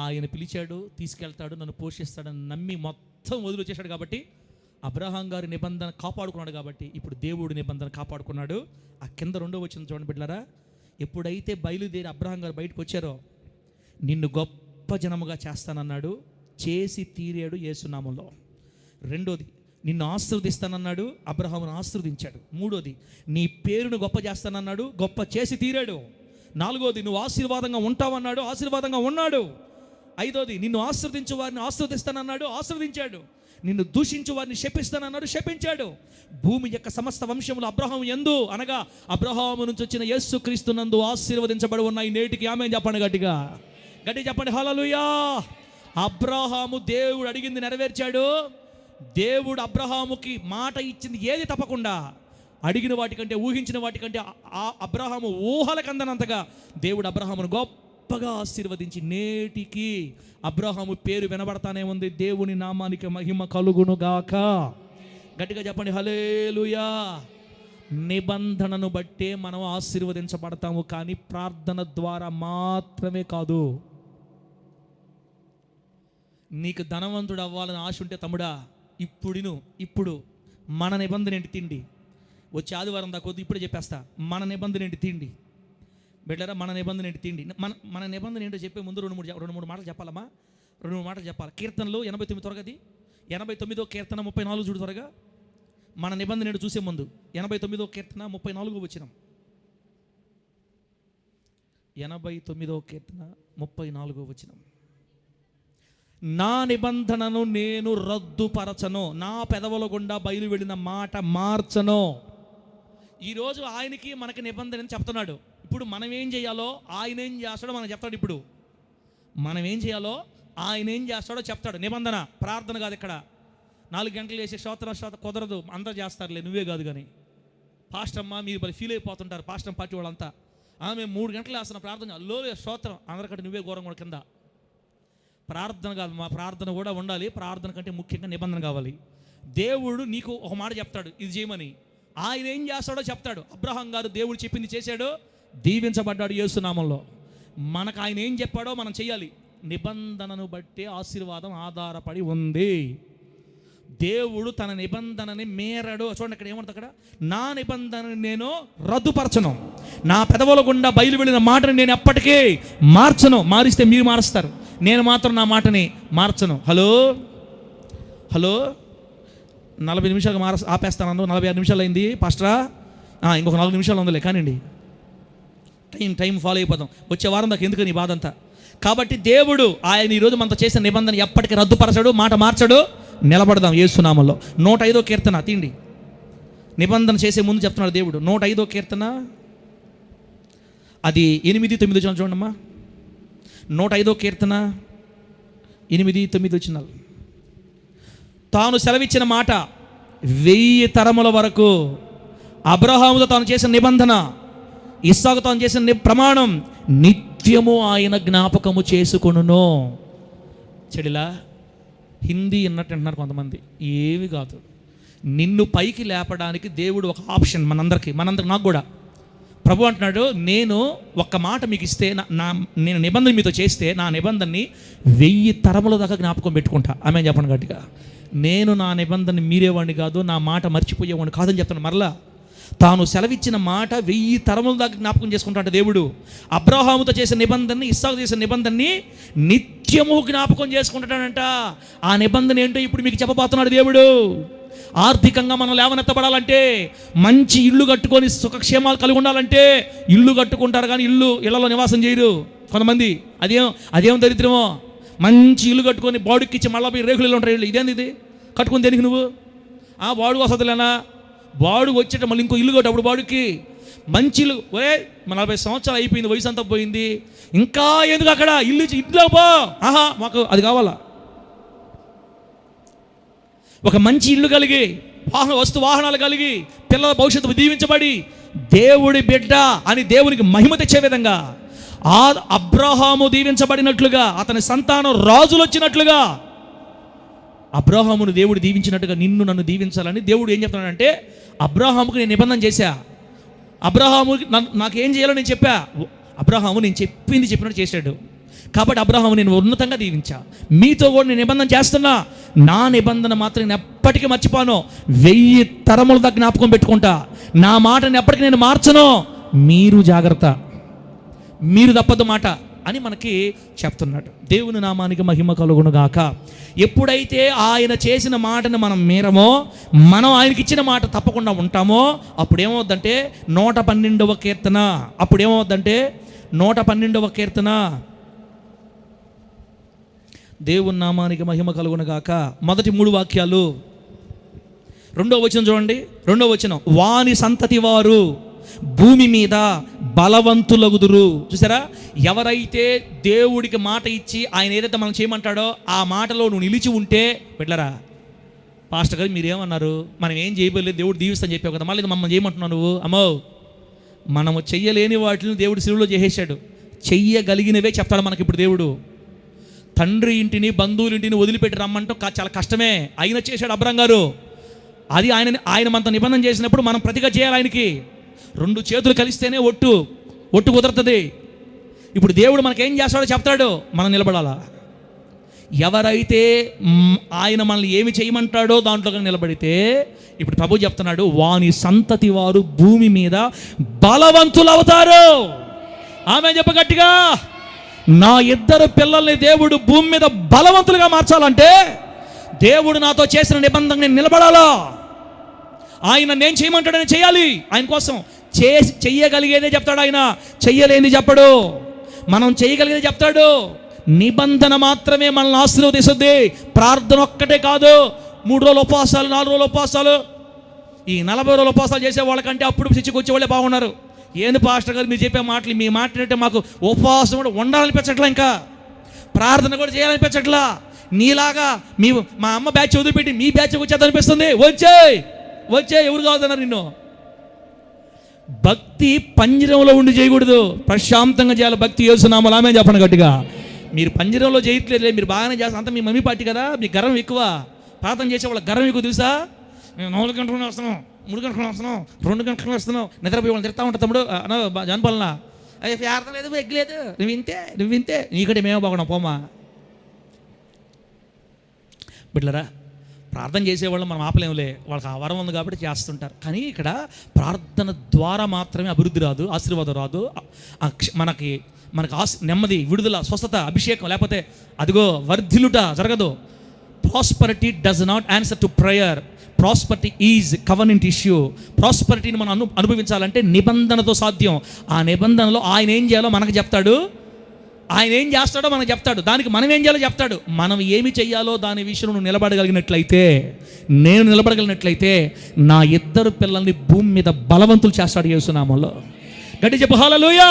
ఆయన పిలిచాడు, తీసుకెళ్తాడు, నన్ను పోషిస్తాడని నమ్మి మొత్తం వదిలి వచ్చేసాడు. కాబట్టి అబ్రహాం గారి నిబంధన కాపాడుకున్నాడు. కాబట్టి ఇప్పుడు దేవుడి నిబంధన కాపాడుకున్నాడు. ఆ కింద 2వ వచనం చూడండి బిడ్డలారా, ఎప్పుడైతే బయలుదేరి అబ్రహాం గారు బయటకు వచ్చారో, నిన్ను గొప్ప జనముగా చేస్తానన్నాడు, చేసి తీరాడు యేసునామంలో. 2వది, నిన్ను ఆశీర్వదిస్తానన్నాడు, అబ్రహామును ఆశీర్వదించాడు. 3వది, నీ పేరును గొప్ప చేస్తానన్నాడు, గొప్ప చేసి తీరాడు. 4వది, నువ్వు ఆశీర్వాదంగా ఉంటావన్నాడు, ఆశీర్వాదంగా ఉన్నాడు. 5వది, నిన్ను ఆశీర్వదించు వారిని ఆశీర్వదిస్తానన్నాడు, ఆశీర్వదించాడు. నిన్ను దూషించు వారిని శపిస్తానన్నాడు, శపించాడు. భూమి యొక్క సమస్త వంశములు అబ్రహాము యందు, అనగా అబ్రహాము నుంచి వచ్చిన యేసుక్రీస్తు నందు ఆశీర్వదించబడి ఉన్నాయి. నేటికి ఆమేన్ చెప్పండి, గట్టిగా చెప్పండి, హల్లెలూయా. అబ్రహాము దేవుడు అడిగింది నెరవేర్చాడు. దేవుడు అబ్రహాముకి మాట ఇచ్చింది ఏది తప్పకుండా, అడిగిన వాటికంటే, ఊహించిన వాటికంటే అబ్రహాము ఊహలకు అందనంతగా దేవుడు అబ్రహామును గొప్పగా ఆశీర్వదించి నేటికి అబ్రహాము పేరు వినబడతానే ఉంది. దేవుని నామానికి మహిమ కలుగునుగాక. గట్టిగా చెప్పండి, హల్లెలూయా. నిబంధనను బట్టే మనం ఆశీర్వదించబడతాము, కానీ ప్రార్థన ద్వారా మాత్రమే కాదు. నీకు ధనవంతుడు అవ్వాలని ఆశ ఉంటే తమ్ముడా, ఇప్పుడు మన నిబంధన ఏంటి? తిండి. వచ్చే ఆదివారం దాకా ఇప్పుడే చెప్పేస్తా. మన నిబంధన ఏంటి? తిండి. బిడ్డరా, మన నిబంధన ఏంటి? తిండి. మన నిబంధన ఏంటో చెప్పే ముందు రెండు మూడు మాటలు చెప్పాలమ్మా. 2 మాటలు చెప్పాలి. కీర్తనలు 89 త్వరగా, 89వ కీర్తన 34 చూడు త్వరగా. మన నిబంధన ఏంటో చూసే ముందు 89వ కీర్తన 34వ వచనం. 89వ కీర్తన 34వ వచనం. నా నిబంధనను నేను రద్దుపరచను, నా పెదవుల గుండా బయలు వెళ్ళిన మాట మార్చను. ఈరోజు ఆయనకి మనకి నిబంధన చెప్తున్నాడు. ఇప్పుడు మనం ఏం చేయాలో ఆయన ఏం చేస్తాడో మనకు చెప్తాడు. ఇప్పుడు మనం ఏం చేయాలో ఆయన ఏం చేస్తాడో చెప్తాడు. నిబంధన, ప్రార్థన కాదు. ఇక్కడ 4 గంటలు వేసే స్తోత్ర కుదరదు, అందరూ చేస్తారులే, నువ్వే కాదు. కానీ పాస్టమ్మ మీరు మరి ఫీల్ అయిపోతుంటారు, పాస్టమ్ పార్టీ వాళ్ళంతా. మేము 3 గంటలు వేస్తున్న ప్రార్థన, అల్లో స్తోత్రం, అందరికంటే నువ్వే ఘోరం కూడా కింద. ప్రార్థన కాదు, మా ప్రార్థన కూడా ఉండాలి. ప్రార్థన కంటే ముఖ్యంగా నిబంధన కావాలి. దేవుడు నీకు ఒక మాట చెప్తాడు, ఇది చేయమని. ఆయన ఏం చేస్తాడో చెప్తాడు. అబ్రహాం గారు దేవుడు చెప్పింది చేశాడు, దీవించబడ్డాడు యేసు నామంలో. మనకు ఆయన ఏం చెప్పాడో మనం చెయ్యాలి. నిబంధనను బట్టి ఆశీర్వాదం ఆధారపడి ఉంది. దేవుడు తన నిబంధనని మేరడు. చూడండి అక్కడ ఏమంటుంది, అక్కడ నా నిబంధనని నేను రద్దుపరచను, నా పెదవుల గుండా బయలు వెళ్ళిన మాటని నేను ఎప్పటికీ మార్చను. మారిస్తే మీరు మారుస్తారు, నేను మాత్రం నా మాటని మార్చను. హలో 40 నిమిషాలు ఆపేస్తాను. 46 నిమిషాలు అయింది పాస్టరా, ఇంకొక 4 నిమిషాలు ఉందిలే కానివ్వండి. టైం ఫాలో అయిపోతాం. వచ్చే వారం దాకా ఎందుకు నీ బాధ అంతా. కాబట్టి దేవుడు ఆయన ఈరోజు మనతో చేసిన నిబంధన ఎప్పటికీ రద్దుపరచడు, మాట మార్చడు. నిలబడదాం యేసునామంలో. 105వ కీర్తన తీండి. నిబంధన చేసే ముందు చెప్తున్నాడు దేవుడు. 105వ కీర్తన అది 8-9 చూడమ్మా. 105వ కీర్తన 8-9 వచనాలు. తాను సెలవిచ్చిన మాట 1000 తరముల వరకు, అబ్రహాముతో తాను చేసిన నిబంధన, ఇస్సాకు తాను చేసిన ప్రమాణం నిత్యము ఆయన జ్ఞాపకము చేసుకొనును. చెడిలా హిందీ అన్నట్టు అంటున్నారు కొంతమంది. ఏవి కాదు, నిన్ను పైకి లేపడానికి దేవుడు ఒక ఆప్షన్ మనందరికి, నాకు కూడా. ప్రభు అంటున్నాడు, నేను ఒక్క మాట మీకు ఇస్తే, నేను నిబంధన మీతో చేస్తే, నా నిబంధనని 1000 తరముల దాకా జ్ఞాపకం పెట్టుకుంటా. ఆమె చెప్పండి గట్టిగా. నేను నా నిబంధన మీరేవాడిని కాదు, నా మాట మర్చిపోయేవాడిని కాదని చెప్తాను. మరలా తాను సెలవిచ్చిన మాట 1000 తరముల దాకా జ్ఞాపకం చేసుకుంటాడు దేవుడు. అబ్రహాముతో చేసిన నిబంధనని, ఇస్సాకు చేసిన నిబంధనని నిత్యము జ్ఞాపకం చేసుకుంటాడంట. ఆ నిబంధన ఏంటో ఇప్పుడు మీకు చెప్పబోతున్నాడు దేవుడు. ఆర్థికంగా మనం లేవనెత్తబడాలంటే, మంచి ఇల్లు కట్టుకొని సుఖక్షేమాలు కలిగి ఉండాలంటే, ఇల్లు కట్టుకుంటారు కానీ ఇళ్లలో నివాసం చేయరు కొంతమంది. అదేం దరిద్రమో. మంచి ఇల్లు కట్టుకొని బాడుకి ఇచ్చి మళ్ళీ పోయి రేకులు ఉంటారు ఇల్లు. ఇదేంది ఇది కట్టుకుని దేనికి నువ్వు? బాడు వసతులేనా? బాడుగు వచ్చేట మళ్ళీ ఇంకో ఇల్లు కట్టు. అప్పుడు బాడుకి మంచి ఇల్లు. 40 సంవత్సరాలు అయిపోయింది, వయసు అంతా పోయింది, ఇంకా ఎందుకు అక్కడ ఇంట్లో పో. మాకు అది కావాలా? ఒక మంచి ఇల్లు కలిగి, వాహనాలు కలిగి, పిల్లల భవిష్యత్తు దీవించబడి, దేవుడి బిడ్డ అని దేవునికి మహిమ తెచ్చే విధంగా, అబ్రహాము దీవించబడినట్లుగా, అతని సంతానం రాజులు వచ్చినట్లుగా, అబ్రహామును దేవుడు దీవించినట్టుగా నిన్ను నన్ను దీవించాలని దేవుడు ఏం చెప్తున్నాడంటే, అబ్రహాముకు నేను నిబంధన చేశా. అబ్రహాముకి నాకేం చేయాలో నేను చెప్పా. అబ్రహాము నేను చెప్పినట్టు చేశాడు. కాబట్టి అబ్రహాము నేను ఉన్నతంగా దీవించా. మీతో కూడా నేను నిబంధన చేస్తున్నా. నా నిబంధన మాత్రం నేను ఎప్పటికీ మర్చిపోను. 1000 తరముల దాకా జ్ఞాపకం పెట్టుకుంటా. నా మాటని ఎప్పటికీ నేను మార్చను. మీరు జాగ్రత్త, మీరు తప్పదు మాట అని మనకి చెప్తున్నాడు. దేవుని నామానికి మహిమ కలుగును గాక. ఎప్పుడైతే ఆయన చేసిన మాటను మనం మీరమో, మనం ఆయనకి ఇచ్చిన మాట తప్పకుండా ఉంటామో, అప్పుడేమవుద్దంటే 112వ కీర్తన, అప్పుడేమవుద్దంటే 112వ కీర్తన, దేవుని నామానికి మహిమ కలుగును గాక. మొదటి 3 వాక్యాలు. 2వ వచనం చూడండి. 2వ వచనం, వాని సంతతి వారు భూమి మీద బలవంతులగుదురు. చూసారా? ఎవరైతే దేవుడికి మాట ఇచ్చి ఆయన ఏదైతే మనం చేయమంటాడో ఆ మాటలో నువ్వు నిలిచి ఉంటే, పెట్టలరా పాస్టర్ గారు మీరేమన్నారు, మనం ఏం చేయబోలేదు, దేవుడు దీవిస్తాను చెప్పావు కదా, మళ్ళీ మమ్మల్ని చేయమంటున్నావు నువ్వు. అమ్మో, మనము చెయ్యలేని వాటిని దేవుడు శిలువలో చేసేసాడు. చెయ్యగలిగినవే చెప్తాడు మనకి ఇప్పుడు దేవుడు. తండ్రి ఇంటిని, బంధువుల ఇంటిని వదిలిపెట్టి రమ్మంటూ చాలా కష్టమే, అయినా చేశాడు అబ్రహాం గారు. అది ఆయన మనతో నిబంధన చేసినప్పుడు మనం ప్రతిగా చేయాలి. ఆయనకి 2 చేతులు కలిస్తేనే ఒట్టు కుదరతుంది. ఇప్పుడు దేవుడు మనకేం చేస్తాడో చెప్తాడు, మనం నిలబడాలా. ఎవరైతే ఆయన మనల్ని ఏమి చేయమంటాడో దాంట్లో నిలబడితే, ఇప్పుడు ప్రభు చెప్తున్నాడు, వాని సంతతి వారు భూమి మీద బలవంతులు అవుతారు. ఆమె చెప్ప గట్టిగా. నా 2 పిల్లల్ని దేవుడు భూమి మీద బలవంతులుగా మార్చాలంటే, దేవుడు నాతో చేసిన నిబంధన నేను నిలబడాలా. ఆయన నేను చేయమంటాడని చేయాలి. ఆయన కోసం చెయ్యగలిగేదే చెప్తాడు ఆయన, చెయ్యలేని చెప్పడు. మనం చేయగలిగేదే చెప్తాడు. నిబంధన మాత్రమే మనల్ని ఆశీర్వదిస్తుంది. ప్రార్థన ఒక్కటే కాదు. 3 రోజులు ఉపవాసాలు, 4 రోజులు ఉపవాసాలు, ఈ 40 రోజులు ఉపవాసాలు చేసే వాళ్ళకంటే అప్పుడు చర్చకు వచ్చేవాళ్ళే బాగున్నారు. ఏంది పాస్టర్ గారు మీరు చెప్పే మాటలు, మీ మాట్లాడితే మాకు ఉపవాసం కూడా ఉండాలనిపించట్లా, ఇంకా ప్రార్థన కూడా చేయాలనిపించట్లా. నీలాగా మా అమ్మ బ్యాచ్ వదిలిపెట్టి మీ బ్యాచ్కి వచ్చేదనిపిస్తుంది. వచ్చే ఎవరు కావద్దన్నారు నిన్ను. భక్తి పంజరంలో ఉండి చేయకూడదు, ప్రశాంతంగా చేయాలి. భక్తి యేసునామములో ఆమేన్ చెప్పండి గట్టిగా. మీరు పంజరంలో చేయట్లేదు, మీరు బాగానే చేస్తారు. అంతా మీ మమ్మీ పార్టీ కదా, మీకు గర్వం ఎక్కువ. ప్రార్థన చేసే వాళ్ళ గర్వం ఎక్కువ తెలుసా. మేము 4 గంటలు వస్తున్నాం, 3 గంటలు వస్తున్నాం, 2 గంటలు వస్తున్నాం, నిద్రపోయి వాళ్ళు తిడతా ఉంటా. తమ్ముడు జనపాలన అది అర్థం లేదు, ఎగ్గలేదు, నువ్వు వింతే నీకంటే మేమే బాగున్నాం పోమా. బిడ్డలారా, ప్రార్థన చేసేవాళ్ళు మనం ఆపలేములే, వాళ్ళకి ఆ వరం ఉంది కాబట్టి చేస్తుంటారు. కానీ ఇక్కడ ప్రార్థన ద్వారా మాత్రమే అభివృద్ధి రాదు, ఆశీర్వాదం రాదు. మనకి నెమ్మది, విడుదల, స్వస్థత, అభిషేకం లేకపోతే అదిగో వర్ధిల్లుట జరగదు. Prosperity does not answer to prayer. Prosperity is covenant issue. ప్రాస్పరిటీని మనం అనుభవించాలంటే నిబంధనతో సాధ్యం. ఆ నిబంధనలో ఆయన ఏం చేయాలో మనకు చెప్తాడు, ఆయన ఏం చేస్తాడో మనకు చెప్తాడు, దానికి మనం ఏం చేయాలో చెప్తాడు. మనం ఏమి చెయ్యాలో దాని విషయంలో నువ్వు నిలబడగలిగినట్లయితే, నేను నిలబడగలిగినట్లయితే నా 2 పిల్లల్ని భూమి మీద బలవంతులు చేస్తాడు యేసునామములో. గట్టి చెప్పు హల్లెలూయా.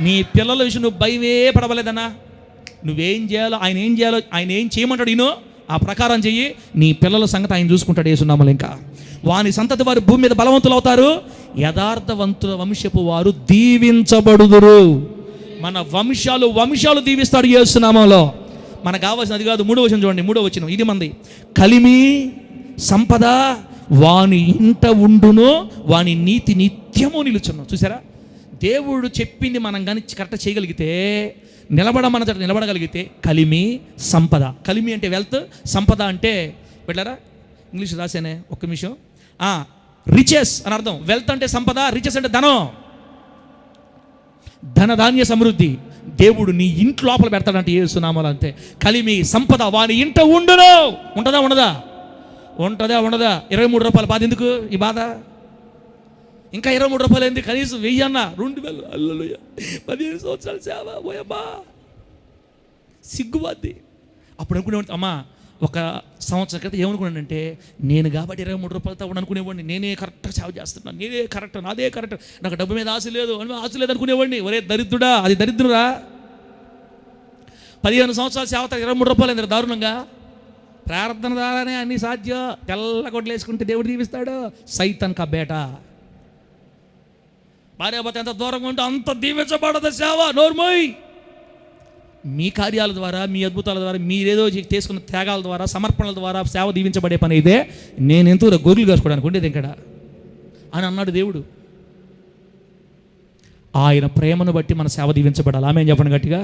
నీ పిల్లల విషయం నువ్వు భయమే పడవలేదన్నా. నువ్వేం చేయాలో, ఆయన ఏం చేయాలో, ఆయన ఏం చేయమంటాడు ఈయన ఆ ప్రకారం చెయ్యి. నీ పిల్లల సంగతి ఆయన చూసుకుంటాడు యేసునామములో. ఇంకా వాని సంతతి వారు భూమి మీద బలవంతులు అవుతారు. యథార్థవంతుల వంశపు వారు దీవించబడుదురు. మన వంశాలు దీవిస్తాడు యేసునామములో. మనకు కావాల్సినది కాదు. 3వ వచనం చూడండి, 3వ వచనం ఇది మంది. కలిమి సంపద వాని ఇంట ఉండును, వాని నీతి నిత్యము నిలుచును. చూసారా, దేవుడు చెప్పింది మనం కానీ కరెక్ట్ చేయగలిగితే, నిలబడగలిగితే కలిమి సంపద. కలిమి అంటే వెల్త్, సంపద అంటే పెట్టారా ఇంగ్లీష్ రాసేనే ఒక్క నిమిషం. రిచెస్ అని అర్థం. వెల్త్ అంటే సంపద, రిచెస్ అంటే ధనధాన్య సమృద్ధి. దేవుడు నీ ఇంటి లోపల పెడతాడంటే యేసునామములో. అంతే. కలిమి సంపద వాని ఇంట ఉండును. ఉంటుందా ఉండదా? 23 రూపాయల బాధ ఎందుకు ఈ బాధ? ఇంకా 23 రూపాయలు ఎందుకు? కనీసం 1000 అన్న, 2000, హల్లెలూయా, 15 సంవత్సరాలు సేవ పోయమ్మా, సిగ్గుబాద్ది. అప్పుడు అనుకునేవాడిని, అమ్మా ఒక సంవత్సరం క్రితం ఏమనుకున్నానంటే, నేను కాబట్టి 23 రూపాయలతో అనుకునేవాడిని, నేనే కరెక్ట్గా సేవ చేస్తున్నాను, నేనే కరెక్ట్, నాదే కరెక్ట్, నాకు డబ్బు మీద ఆశ లేదు అనుకునేవాడిని. ఒరే దరిద్రుడా, అది దరిద్రురా. 15 సంవత్సరాలు సేవ 23 రూపాయలు ఎందుకు దారుణంగా? ప్రార్థన ద్వారానే అన్ని సాధ్యం. తెల్ల కొట్లు వేసుకుంటే దేవుడు దీవిస్తాడు. సైతాన్ కా బేట. భార్యాభర్త ఎంత దూరంగా ఉంటే అంత దీవించబడదు సేవ. నోర్మోయ్. మీ కార్యాల ద్వారా, మీ అద్భుతాల ద్వారా, మీరేదో చేసుకున్న త్యాగాల ద్వారా, సమర్పణల ద్వారా సేవ దీవించబడే పని ఇదే. నేను ఎంతో గొర్రెలు కాసుకోవడానికి ఉండేది ఇక్కడ అని అన్నాడు దేవుడు. ఆయన ప్రేమను బట్టి మన సేవ దీవించబడాలి. ఆమేన్ చెప్పండి గట్టిగా.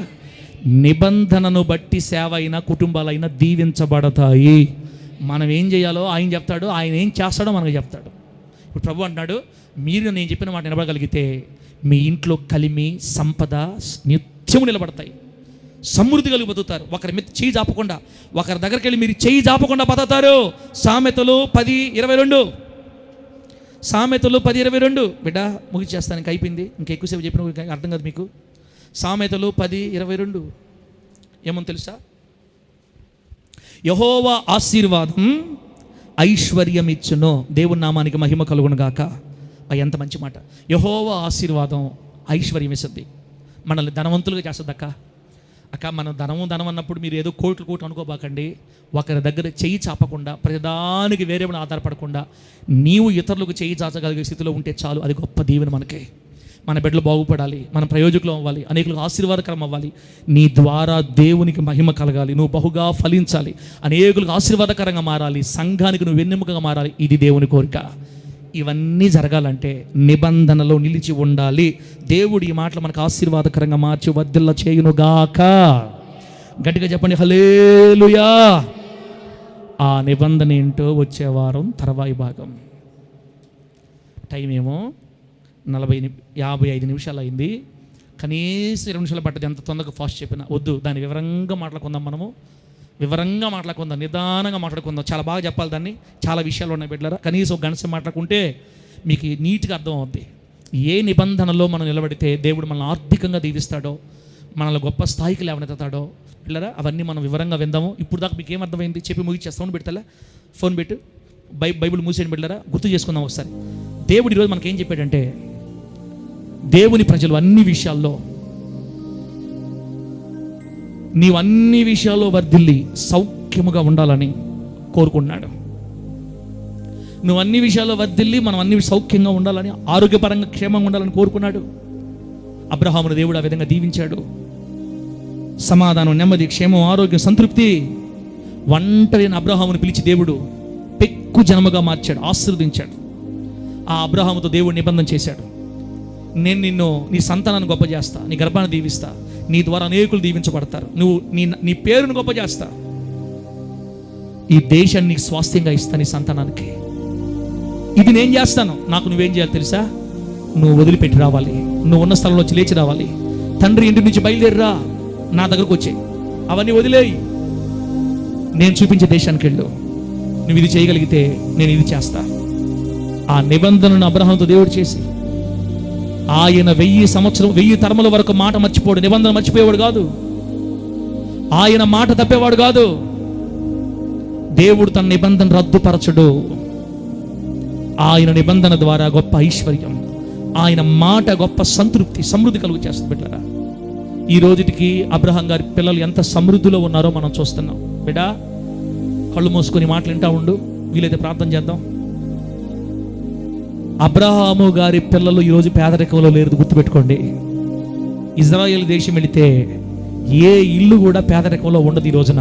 నిబంధనను బట్టి సేవ అయినా, కుటుంబాలైనా దీవించబడతాయి. మనం ఏం చేయాలో ఆయన చెప్తాడు, ఆయన ఏం చేస్తాడో మనకు చెప్తాడు. ఇప్పుడు ప్రభు అంటున్నాడు, మీరు నేను చెప్పిన మాట నిలబడగలిగితే మీ ఇంట్లో కలిమి సంపద నిత్యము నిలబడతాయి. సమృద్ధి కలిగి బతుకుతారు. ఒకరి మీద చేయి జాపకుండా, ఒకరి దగ్గరికి వెళ్ళి మీరు చేయి జాపకుండా బతుకుతారు. సామెతలు 10:22. సామెతలు 10:22. బిడ్డ ముగిచేస్తాను, ఇంక అయిపోయింది. ఇంకెక్కువసేపు చెప్పిన అర్థం కాదు మీకు. సామెతలు 10:22 ఏమని తెలుసా? యెహోవా ఆశీర్వాదం ఐశ్వర్యం ఇచ్చును. దేవుని నామానికి మహిమ కలుగును గాక. ఎంత మంచి మాట. యెహోవా ఆశీర్వాదం ఐశ్వర్యం ఇస్తుంది, మనల్ని ధనవంతులుగా చేస్తుంది. అక్క మనం ధనం అన్నప్పుడు మీరు ఏదో కోట్లు అనుకోబాకండి. ఒకరి దగ్గర చెయ్యి చాపకుండా, ప్రతిదానికి వేరే ఆధారపడకుండా నీవు ఇతరులకు చెయ్యి చాచగలిగే స్థితిలో ఉంటే చాలు. అది గొప్ప దీవెన. మనకి మన బిడ్డలు బాగుపడాలి, మన ప్రయోజకులు అవ్వాలి, అనేకులకు ఆశీర్వాదకరం అవ్వాలి, నీ ద్వారా దేవునికి మహిమ కలగాలి, నువ్వు బహుగా ఫలించాలి, అనేకులకు ఆశీర్వాదకరంగా మారాలి, సంఘానికి నువ్వు వెన్నెముకగా మారాలి. ఇది దేవుని కోరిక. ఇవన్నీ జరగాలంటే నిబంధనలో నిలిచి ఉండాలి. దేవుడు ఈ మాటలు మనకు ఆశీర్వాదకరంగా మార్చి వర్ధిల్ల చేయునుగాక. గట్టిగా చెప్పండి హల్లెలూయా. ఆ నిబంధన ఏంటో వచ్చే వారం తర్వాయి భాగం. టైం ఏమో 55 నిమిషాలు అయింది. కనీసం 20 నిమిషాలు పట్టదు. ఎంత తొందరగా ఫాస్ట్ చెప్పినా వద్దు, దాని వివరంగా మాట్లాడుకుందాం మనము. వివరంగా మాట్లాడుకుందాం, నిదానంగా మాట్లాడుకుందాం. చాలా బాగా చెప్పాలి దాన్ని, చాలా విషయాలు ఉన్నాయి బిడ్డలారా. కనీసం ఒక గంట మాట్లాడుకుంటే మీకు నీట్గా అర్థం అవుద్ది. ఏ నిబంధనలో మనం నిలబడితే దేవుడు మనల్ని ఆర్థికంగా దీవిస్తాడో, మనల్ని గొప్ప స్థాయికి లేవనెత్తాడో పిల్లరా, అవన్నీ మనం వివరంగా విందాము. ఇప్పుడు దాకా మీకు ఏమర్థమైంది చెప్పి ముగిచ్చేస్తా. ఫోన్ పెడతా, ఫోన్ పెట్టు, బైబిల్ మూసేయండి బిడ్డలారా. గుర్తు చేసుకుందాం ఒకసారి. దేవుడు ఈరోజు మనకేం చెప్పాడంటే, దేవుని ప్రజలు అన్ని విషయాల్లో, నీవు అన్ని విషయాల్లో వర్ధిల్లి సౌఖ్యముగా ఉండాలని కోరుకుంటున్నాడు. నువ్వు అన్ని విషయాల్లో వర్ధిల్లి మనం అన్ని సౌఖ్యంగా ఉండాలని, ఆరోగ్యపరంగా క్షేమంగా ఉండాలని కోరుకున్నాడు. అబ్రహామును దేవుడు ఆ విధంగా దీవించాడు. సమాధానం, నెమ్మది, క్షేమం, ఆరోగ్యం, సంతృప్తి. ఒంటరి అబ్రహామును పిలిచి దేవుడు పెక్కు జనముగా మార్చాడు, ఆశీర్వదించాడు. ఆ అబ్రహాముతో దేవుడు నిబంధన చేశాడు. నేను నిన్ను, నీ సంతానాన్ని గొప్ప చేస్తా, నీ గర్భాన్ని దీవిస్తా, నీ ద్వారా అనేకులు దీవించబడతారు, నువ్వు నీ పేరును గొప్ప చేస్తా, ఈ దేశాన్ని నీకు స్వాస్థ్యంగా ఇస్తా నీ సంతానానికి. ఇది నేను చేస్తాను, నాకు నువ్వేం చేయాలి తెలుసా? నువ్వు వదిలిపెట్టి రావాలి, నువ్వు ఉన్న స్థలంలో వచ్చి లేచి రావాలి. తండ్రి ఇంటి నుంచి బయలుదేరిరా, నా దగ్గరకు వచ్చాయి, అవన్నీ వదిలేయి, నేను చూపించే దేశానికి వెళ్ళు. నువ్వు ఇది చేయగలిగితే నేను ఇది చేస్తా. ఆ నిబంధనను అబ్రహాముతో దేవుడు చేసి, ఆయన 1000 తరముల వరకు మాట మర్చిపోడు, నిబంధన మర్చిపోయేవాడు కాదు, ఆయన మాట తప్పేవాడు కాదు. దేవుడు తన నిబంధన రద్దుపరచడు. ఆయన నిబంధన ద్వారా గొప్ప ఐశ్వర్యం, ఆయన మాట గొప్ప సంతృప్తి, సమృద్ధి కలుగు చేస్తుంది బిడ్డరా. ఈ రోజుకి అబ్రహాం గారి పిల్లలు ఎంత సమృద్ధిలో ఉన్నారో మనం చూస్తున్నాం. బిడ్డా, కళ్ళు మూసుకొని మాటలు వింటా ఉండు, వీలైతే ప్రార్థన చేద్దాం. అబ్రహాము గారి పిల్లలు ఈరోజు పేదరికంలో లేరు, గుర్తుపెట్టుకోండి. ఇజ్రాయేల్ దేశం వెళితే ఏ ఇల్లు కూడా పేదరికంలో ఉండదు ఈ రోజున.